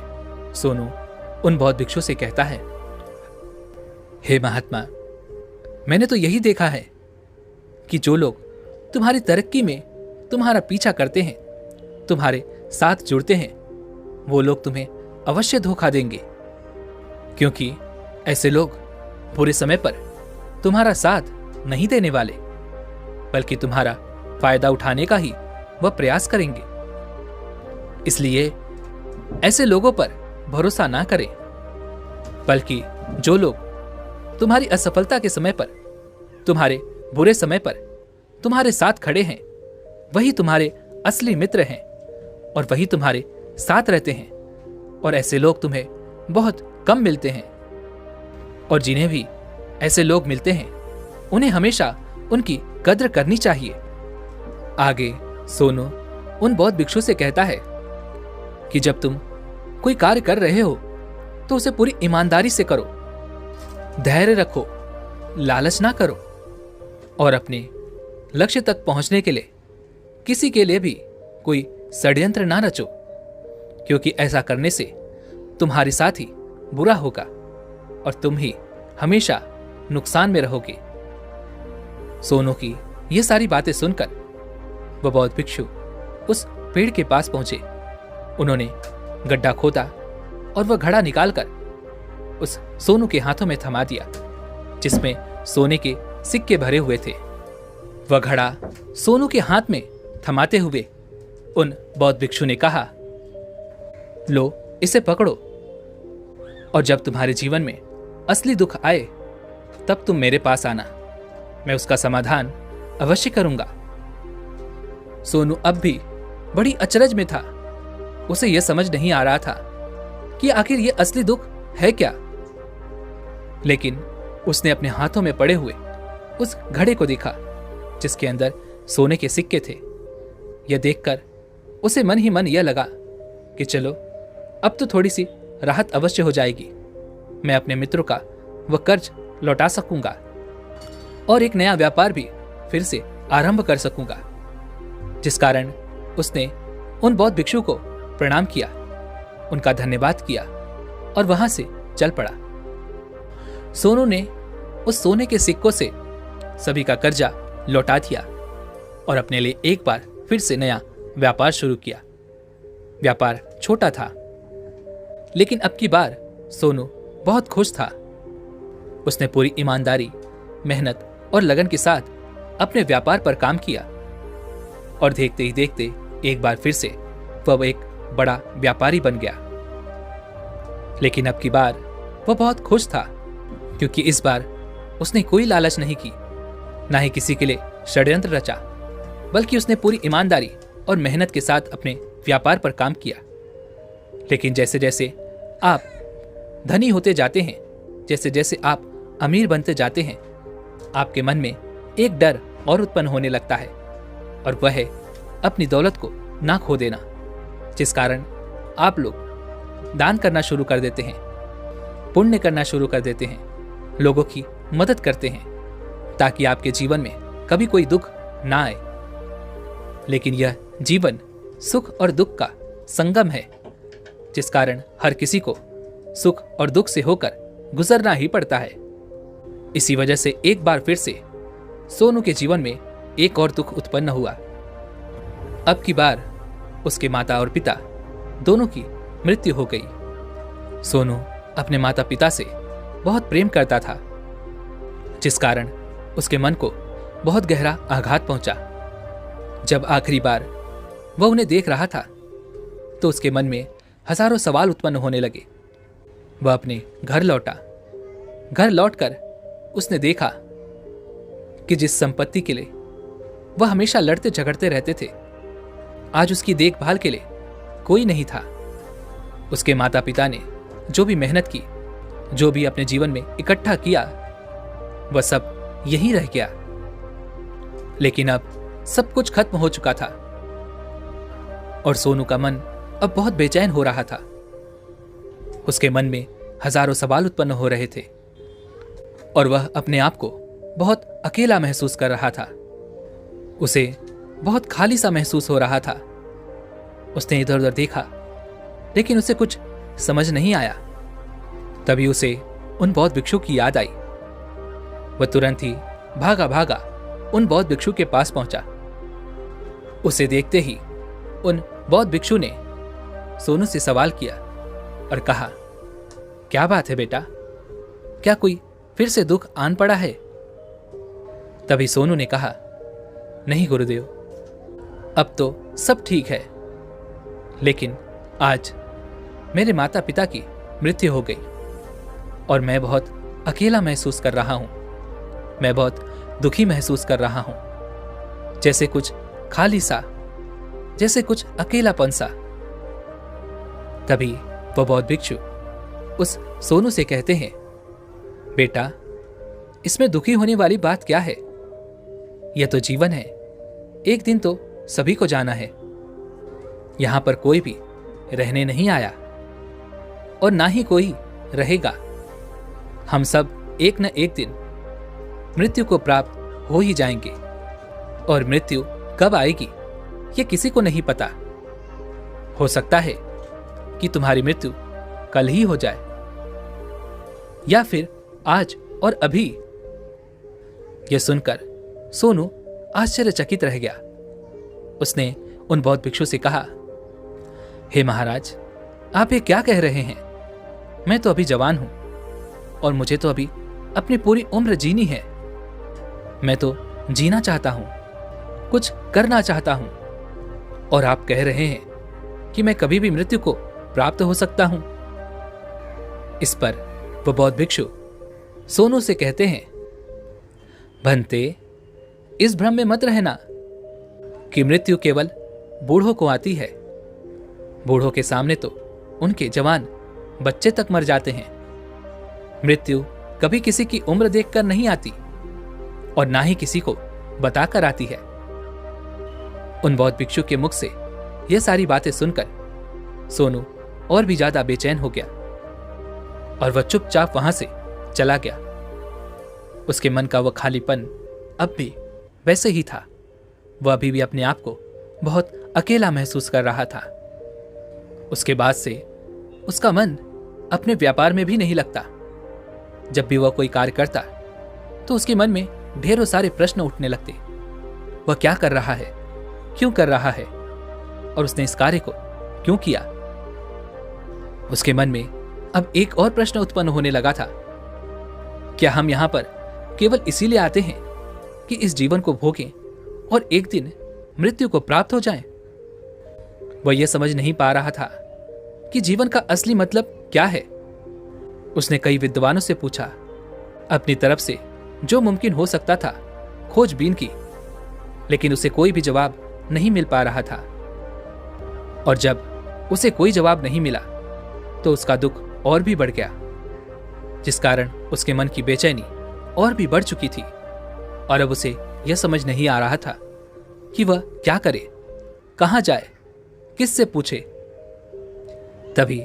A: सोनू उन बौद्ध भिक्षु से कहता है, हे महात्मा, मैंने तो यही देखा है कि जो लोग तुम्हारी तरक्की में तुम्हारा पीछा करते हैं, तुम्हारे साथ जुड़ते हैं, वो लोग तुम्हें अवश्य धोखा देंगे, क्योंकि ऐसे लोग बुरे समय पर तुम्हारा साथ नहीं देने वाले, बल्कि तुम्हारा फायदा उठाने का ही वह प्रयास करेंगे। इसलिए ऐसे लोगों पर भरोसा ना करें, बल्कि जो लोग तुम्हारी असफलता के समय पर, तुम्हारे बुरे समय पर तुम्हारे साथ खड़े हैं, वही तुम्हारे असली मित्र हैं और वही तुम्हारे साथ रहते हैं। और ऐसे लोग तुम्हें बहुत कम मिलते हैं, और जिन्हें भी ऐसे लोग मिलते हैं उन्हें हमेशा उनकी कद्र करनी चाहिए। आगे सोनू उन बौद्ध भिक्षु से कहता है कि जब तुम कोई कार्य कर रहे हो तो उसे पूरी ईमानदारी से करो, धैर्य रखो, लालच ना करो और अपने लक्ष्य तक पहुंचने के लिए किसी के लिए भी कोई षड्यंत्र ना रचो, क्योंकि ऐसा करने से तुम्हारे साथ ही बुरा होगा और तुम ही हमेशा नुकसान में रहोगे। सोनू की ये सारी बातें सुनकर वह बौद्ध भिक्षु उस पेड़ के पास पहुंचे। उन्होंने गड्ढा खोदा और वह घड़ा निकालकर उस सोनू के हाथों में थमा दिया, जिसमें सोने के सिक्के भरे हुए थे। वह घड़ा सोनू के हाथ में थमाते हुए उन बौद्ध भिक्षु ने कहा, लो, इसे पकड़ो, और जब तुम्हारे जीवन में असली दुख आए तब तुम मेरे पास आना, मैं उसका समाधान अवश्य करूंगा। सोनू अब भी बड़ी अचरज में था। उसे यह समझ नहीं आ रहा था कि आखिर यह असली दुख है क्या। लेकिन उसने अपने हाथों में पड़े हुए उस घड़े को देखा जिसके अंदर सोने के सिक्के थे। यह देखकर उसे मन ही मन यह लगा कि चलो, अब तो थोड़ी सी राहत अवश्य हो जाएगी, मैं अपने मित्रों का वह कर्ज लौटा सकूंगा और एक नया व्यापार भी फिर से आरंभ कर सकूंगा। जिस कारण उसने उन बौद्ध भिक्षु को प्रणाम किया, उनका धन्यवाद किया और वहां से चल पड़ा। सोनू ने उस सोने के सिक्कों से सभी का कर्जा लौटा दिया और अपने लिए एक बार फिर से नया व्यापार शुरू किया। व्यापार छोटा था, लेकिन अब की बार सोनू बहुत खुश था। उसने पूरी ईमानदारी, मेहनत और लगन के साथ अपने व्यापार पर काम किया और देखते ही देखते एक बार फिर से वह एक बड़ा व्यापारी बन गया। लेकिन अब की बार वह बहुत खुश था, क्योंकि इस बार उसने कोई लालच नहीं की, ना ही किसी के लिए षड्यंत्र रचा, बल्कि उसने पूरी ईमानदारी और मेहनत के साथ अपने व्यापार पर काम किया। लेकिन जैसे जैसे आप धनी होते जाते हैं, जैसे जैसे आप अमीर बनते जाते हैं, आपके मन में एक डर और उत्पन्न होने लगता है, और वह है अपनी दौलत को ना खो देना। जिस कारण आप लोग दान करना शुरू कर देते हैं, पुण्य करना शुरू कर देते हैं, लोगों की मदद करते हैं, ताकि आपके जीवन में कभी कोई दुख ना आए। लेकिन यह जीवन सुख और दुख का संगम है, जिस कारण हर किसी को सुख और दुख से होकर गुजरना ही पड़ता है। इसी वजह से एक बार फिर से सोनू के जीवन में एक और दुख उत्पन्न हुआ। अब की बार उसके माता और पिता दोनों की मृत्यु हो गई। सोनू अपने माता पिता से बहुत प्रेम करता था, जिस कारण उसके मन को बहुत गहरा आघात पहुंचा। जब आखिरी बार वह उन्हें देख रहा था तो उसके मन में हजारों सवाल उत्पन्न होने लगे। वह अपने घर लौटा। घर लौटकर उसने देखा कि जिस संपत्ति के लिए वह हमेशा लड़ते झगड़ते रहते थे, आज उसकी देखभाल के लिए कोई नहीं था। उसके माता पिता ने जो भी मेहनत की, जो भी अपने जीवन में इकट्ठा किया, वह सब यहीं रह गया। लेकिन अब सब कुछ खत्म हो चुका था और सोनू का मन अब बहुत बेचैन हो रहा था। उसके मन में हजारों सवाल उत्पन्न हो रहे थे और वह अपने आप को बहुत अकेला महसूस कर रहा था। उसे बहुत खाली सा महसूस हो रहा था। उसने इधर उधर देखा, लेकिन उसे कुछ समझ नहीं आया। तभी उसे उन बौद्ध भिक्षु की याद आई। वह तुरंत ही भागा भागा उन बौद्ध भिक्षु के पास पहुंचा। उसे देखते ही उन बौद्ध भिक्षु ने सोनू से सवाल किया और कहा, क्या बात है बेटा, क्या कोई फिर से दुख आन पड़ा है? तभी सोनू ने कहा, नहीं गुरुदेव, अब तो सब ठीक है, लेकिन आज मेरे माता पिता की मृत्यु हो गई और मैं बहुत अकेला महसूस कर रहा हूं। मैं बहुत दुखी महसूस कर रहा हूं, जैसे कुछ खाली सा, जैसे कुछ अकेलापन सा। तभी वह बौद्ध भिक्षु उस सोनू से कहते हैं, बेटा, इसमें दुखी होने वाली बात क्या है? यह तो जीवन है, एक दिन तो सभी को जाना है। यहां पर कोई भी रहने नहीं आया और ना ही कोई रहेगा। हम सब एक न एक दिन मृत्यु को प्राप्त हो ही जाएंगे और मृत्यु कब आएगी ये किसी को नहीं पता। हो सकता है कि तुम्हारी मृत्यु कल ही हो जाए या फिर आज और अभी। यह सुनकर सोनू आश्चर्यचकित रह गया। उसने उन बौद्ध भिक्षु से कहा, हे महाराज, आप ये क्या कह रहे हैं? मैं तो अभी जवान हूं और मुझे तो अभी अपनी पूरी उम्र जीनी है। मैं तो जीना चाहता हूं, कुछ करना चाहता हूं, और आप कह रहे हैं कि मैं कभी भी मृत्यु को प्राप्त हो सकता हूं। इस पर वह बौद्ध भिक्षु सोनू से कहते हैं, भंते, इस भ्रम में मत रहना कि मृत्यु केवल बूढ़ों को आती है। बूढ़ों के सामने तो उनके जवान बच्चे तक मर जाते हैं। मृत्यु कभी किसी की उम्र देखकर नहीं आती और ना ही किसी को बताकर आती है। उन बौद्ध भिक्षु के मुख से यह सारी बातें सुनकर सोनू और भी ज्यादा बेचैन हो गया और वह चुपचाप वहां से चला गया। उसके मन का वह खालीपन अब भी वैसे ही था। वह अभी भी अपने आप को बहुत अकेला महसूस कर रहा था। उसके बाद से उसका मन अपने व्यापार में भी नहीं लगता। जब भी वह कोई कार्य करता तो उसके मन में ढेरों सारे प्रश्न उठने लगते। वह क्या कर रहा है, क्यों कर रहा है, और उसने इस कार्य को क्यों किया? उसके मन में अब एक और प्रश्न उत्पन्न होने लगा था, क्या हम यहां पर केवल इसीलिए आते हैं कि इस जीवन को भोगें और एक दिन मृत्यु को प्राप्त हो जाएं? वह यह समझ नहीं पा रहा था कि जीवन का असली मतलब क्या है। उसने कई विद्वानों से पूछा, अपनी तरफ से जो मुमकिन हो सकता था खोजबीन की, लेकिन उसे कोई भी जवाब नहीं मिल पा रहा था। और जब उसे कोई जवाब नहीं मिला तो उसका दुख और भी बढ़ गया, जिस कारण उसके मन की बेचैनी और भी बढ़ चुकी थी और अब उसे यह समझ नहीं आ रहा था कि वह क्या करे, कहां जाए, किससे पूछे। तभी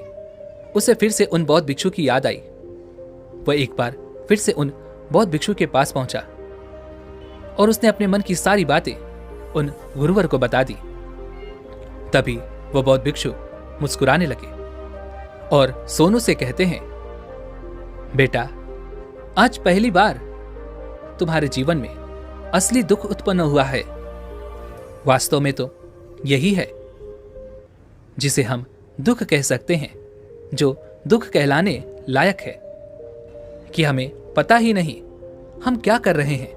A: उसे फिर से उन बौद्ध भिक्षु की याद आई। वह एक बार फिर से उन बौद्ध भिक्षु के पास पहुंचा और उसने अपने मन की सारी बातें उन गुरुवर को बता दी। तभी वह बौद्ध भिक्षु मुस्कुराने लगे और सोनू से कहते हैं, बेटा, आज पहली बार तुम्हारे जीवन में असली दुख उत्पन्न हुआ है। वास्तव में तो यही है जिसे हम दुख कह सकते हैं, जो दुख कहलाने लायक है, कि हमें पता ही नहीं हम क्या कर रहे हैं,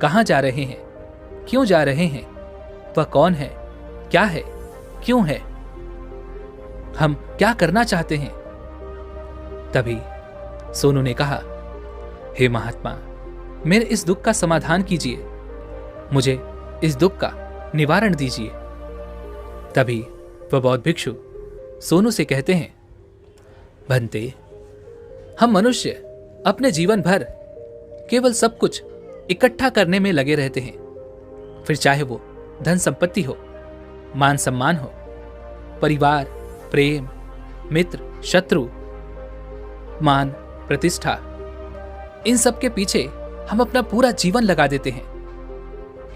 A: कहां जा रहे हैं, क्यों जा रहे हैं, वह कौन है, क्या है, क्यों है, हम क्या करना चाहते हैं। तभी सोनू ने कहा, हे महात्मा, मेरे इस दुख का समाधान कीजिए, मुझे इस दुख का निवारण दीजिए। तभी वह बौद्ध भिक्षु सोनू से कहते हैं, भंते, हम मनुष्य अपने जीवन भर केवल सब कुछ इकट्ठा करने में लगे रहते हैं, फिर चाहे वो धन संपत्ति हो, मान सम्मान हो, परिवार, प्रेम, मित्र, शत्रु, मान, प्रतिष्ठा, इन सब के पीछे हम अपना पूरा जीवन लगा देते हैं।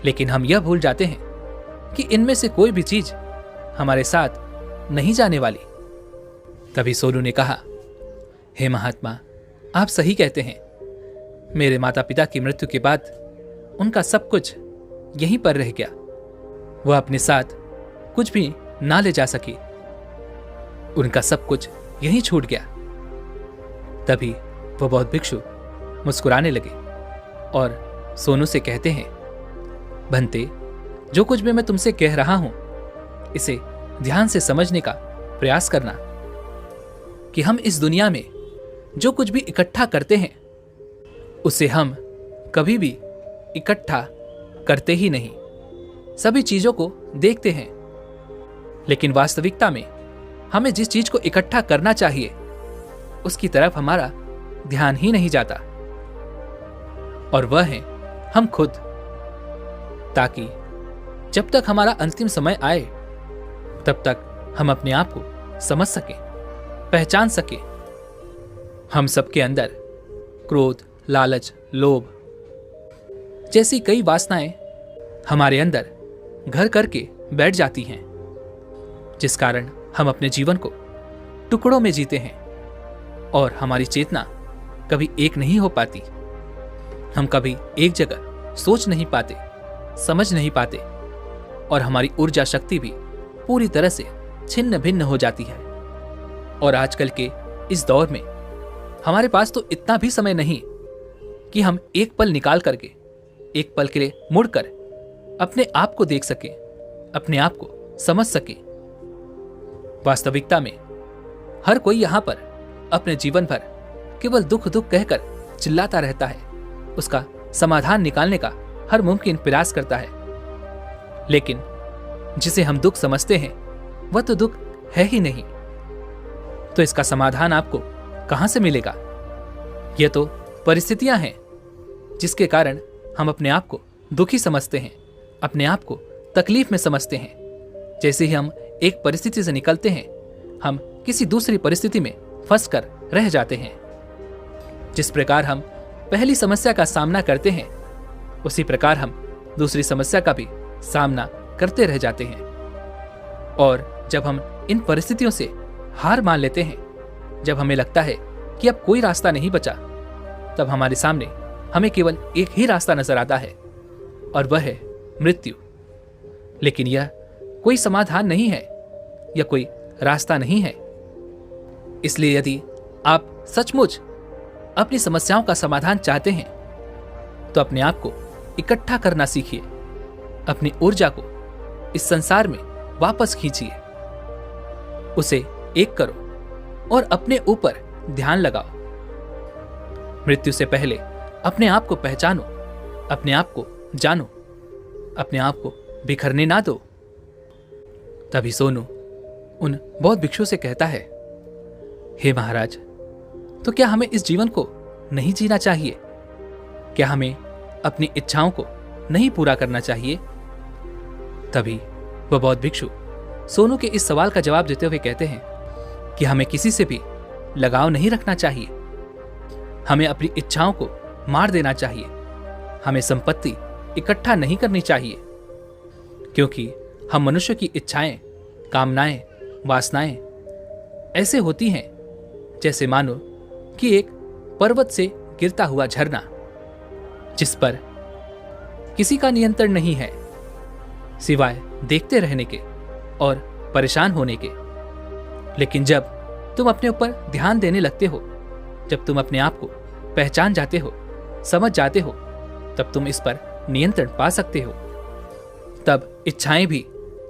A: लेकिन हम यह भूल जाते हैं कि इनमें से कोई भी चीज हमारे साथ नहीं जाने वाली। तभी सोनू ने कहा, हे महात्मा, आप सही कहते हैं। मेरे माता पिता की मृत्यु के बाद उनका सब कुछ यहीं पर रह गया। वह अपने साथ कुछ भी ना ले जा सकी, उनका सब कुछ यहीं छूट गया। तभी वह बौद्ध भिक्षु मुस्कुराने लगे और सोनू से कहते हैं, भंते, जो कुछ भी मैं तुमसे कह रहा हूं, इसे ध्यान से समझने का प्रयास करना कि हम इस दुनिया में जो कुछ भी इकट्ठा करते हैं, उसे हम कभी भी इकट्ठा करते ही नहीं। सभी चीजों को देखते हैं, लेकिन वास्तविकता में हमें जिस चीज को इकट्ठा करना चाहिए उसकी तरफ हमारा ध्यान ही नहीं जाता, और वह है हम खुद। ताकि जब तक हमारा अंतिम समय आए, तब तक हम अपने आप को समझ सकें, पहचान सकें। हम सबके अंदर क्रोध, लालच, लोभ जैसी कई वासनाएं हमारे अंदर घर करके बैठ जाती हैं, जिस कारण हम अपने जीवन को टुकड़ों में जीते हैं और हमारी चेतना कभी एक नहीं हो पाती। हम कभी एक जगह सोच नहीं पाते, समझ नहीं पाते, और हमारी ऊर्जा शक्ति भी पूरी तरह से छिन्न भिन्न हो जाती है। और आजकल के इस दौर में हमारे पास तो इतना भी समय नहीं कि हम एक पल निकाल करके, एक पल के लिए मुड़कर अपने आप को देख सके, अपने आप को समझ सके। वास्तविकता में हर कोई यहां पर अपने जीवन भर केवल दुख दुख कहकर चिल्लाता रहता है, उसका समाधान निकालने का हर मुमकिन प्रयास करता है। लेकिन जिसे हम दुख समझते हैं वह तो दुख है ही नहीं, तो इसका समाधान आपको कहां से मिलेगा? यह तो परिस्थितियां हैं जिसके कारण हम अपने आप को दुखी समझते हैं, अपने आप को तकलीफ में समझते हैं। जैसे ही हम एक परिस्थिति से निकलते हैं, हम किसी दूसरी परिस्थिति में फंस कर रह जाते हैं। जिस प्रकार हम पहली समस्या का सामना करते हैं, उसी प्रकार हम दूसरी समस्या का भी सामना करते रह जाते हैं। और जब हम इन परिस्थितियों से हार मान लेते हैं, जब हमें लगता है कि अब कोई रास्ता नहीं बचा, तब हमारे सामने हमें केवल एक ही रास्ता नजर आता है, और वह है मृत्यु। लेकिन यह कोई समाधान नहीं है, यह कोई रास्ता नहीं है। इसलिए यदि आप सचमुच अपनी समस्याओं का समाधान चाहते हैं, तो अपने आप को इकट्ठा करना सीखिए, अपनी ऊर्जा को इस संसार में वापस खींचिए, उसे एक करो और अपने ऊपर ध्यान लगाओ। मृत्यु से पहले अपने आप को पहचानो, अपने आप को जानो, अपने आप को बिखरने ना दो। तभी सोनू उन बौद्ध भिक्षु से कहता है, हे महाराज, तो क्या हमें इस जीवन को नहीं जीना चाहिए? क्या हमें अपनी इच्छाओं को नहीं पूरा करना चाहिए? तभी वह बौद्ध भिक्षु सोनू के इस सवाल का जवाब देते हुए कहते हैं कि हमें किसी से भी लगाव नहीं रखना चाहिए, हमें अपनी इच्छाओं को मार देना चाहिए, हमें संपत्ति इकट्ठा नहीं करनी चाहिए, क्योंकि हम मनुष्य की इच्छाएं, कामनाएं, वासनाएं ऐसे होती हैं जैसे मानो कि एक पर्वत से गिरता हुआ झरना, जिस पर किसी का नियंत्रण नहीं है सिवाय देखते रहने के और परेशान होने के। लेकिन जब तुम अपने ऊपर ध्यान देने लगते हो, जब तुम अपने आप को पहचान जाते हो, समझ जाते हो, तब तुम इस पर नियंत्रण पा सकते हो। तब इच्छाएं भी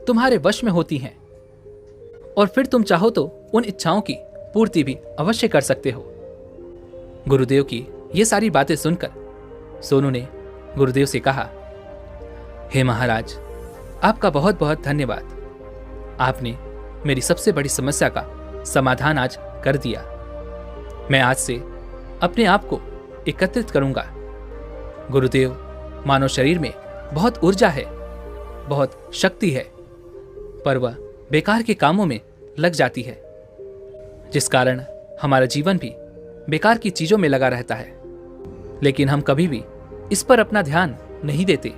A: तुम्हारे वश में होती हैं, और फिर तुम चाहो तो उन इच्छाओं की पूर्ति भी अवश्य कर सकते हो। गुरुदेव की ये सारी बातें सुनकर सोनू ने गुरुदेव से कहा, हे महाराज, आपका बहुत बहुत धन्यवाद। आपने मेरी सबसे बड़ी समस्या का समाधान आज कर दिया। मैं आज से अपने आप को एकत्रित करूंगा। गुरुदेव, मानव शरीर में बहुत ऊर्जा है, बहुत शक्ति है, पर वह बेकार के कामों में लग जाती है, जिस कारण हमारा जीवन भी बेकार की चीजों में लगा रहता है। लेकिन हम कभी भी इस पर अपना ध्यान नहीं देते।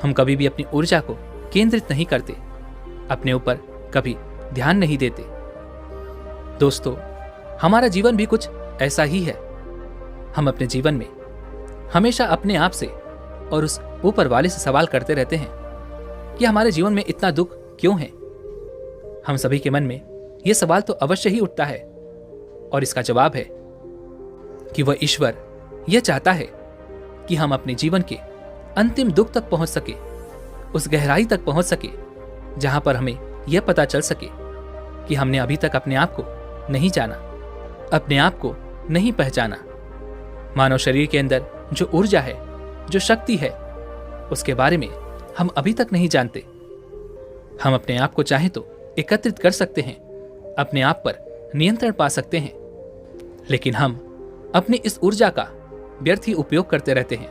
A: हम कभी भी अपनी ऊर्जा को केंद्रित नहीं करते, अपने ऊपर कभी ध्यान नहीं देते। दोस्तों, हमारा जीवन भी कुछ ऐसा ही है। हम अपने जीवन में हमेशा अपने आप से और उस ऊपर वाले से सवाल करते रहते हैं कि हमारे जीवन में इतना दुख क्यों है। हम सभी के मन में यह सवाल तो अवश्य ही उठता है, और इसका जवाब है कि वह ईश्वर यह चाहता है कि हम अपने जीवन के अंतिम दुख तक पहुंच सके, उस गहराई तक पहुंच सके जहां पर हमें यह पता चल सके कि हमने अभी तक अपने आप को नहीं जाना, अपने आप को नहीं पहचाना। मानव शरीर के अंदर जो ऊर्जा है, जो शक्ति है, उसके बारे में हम अभी तक नहीं जानते। हम अपने आप को चाहें तो एकत्रित कर सकते हैं, अपने आप पर नियंत्रण पा सकते हैं, लेकिन हम अपनी इस ऊर्जा का व्यर्थ ही उपयोग करते रहते हैं,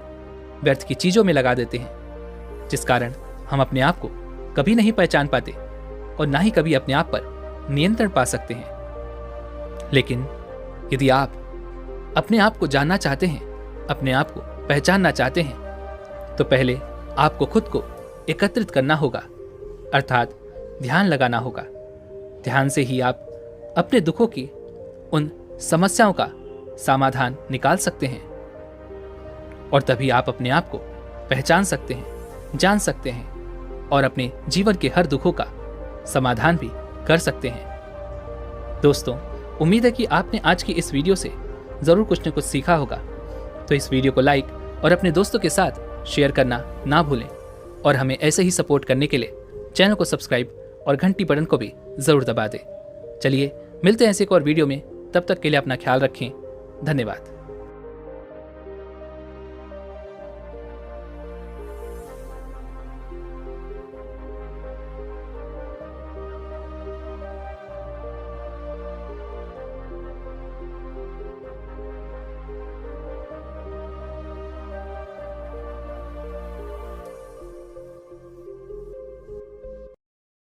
A: व्यर्थ की चीजों में लगा देते हैं, जिस कारण हम अपने आप को कभी नहीं पहचान पाते और ना ही कभी अपने आप पर नियंत्रण पा सकते हैं। लेकिन यदि आप अपने आप को जानना चाहते हैं, अपने आप को पहचानना चाहते हैं, तो पहले आपको खुद को एकत्रित करना होगा, अर्थात ध्यान लगाना होगा। ध्यान से ही आप अपने दुखों की, उन समस्याओं का समाधान निकाल सकते हैं, और तभी आप अपने आप को पहचान सकते हैं, जान सकते हैं, और अपने जीवन के हर दुखों का समाधान भी कर सकते हैं। दोस्तों, उम्मीद है कि आपने आज की इस वीडियो से जरूर कुछ न कुछ सीखा होगा। तो इस वीडियो को लाइक और अपने दोस्तों के साथ शेयर करना ना भूलें, और हमें ऐसे ही सपोर्ट करने के लिए चैनल को सब्सक्राइब और घंटी बटन को भी जरूर दबा दें। चलिए मिलते हैं ऐसे एक और वीडियो में, तब तक के लिए अपना ख्याल रखें। धन्यवाद।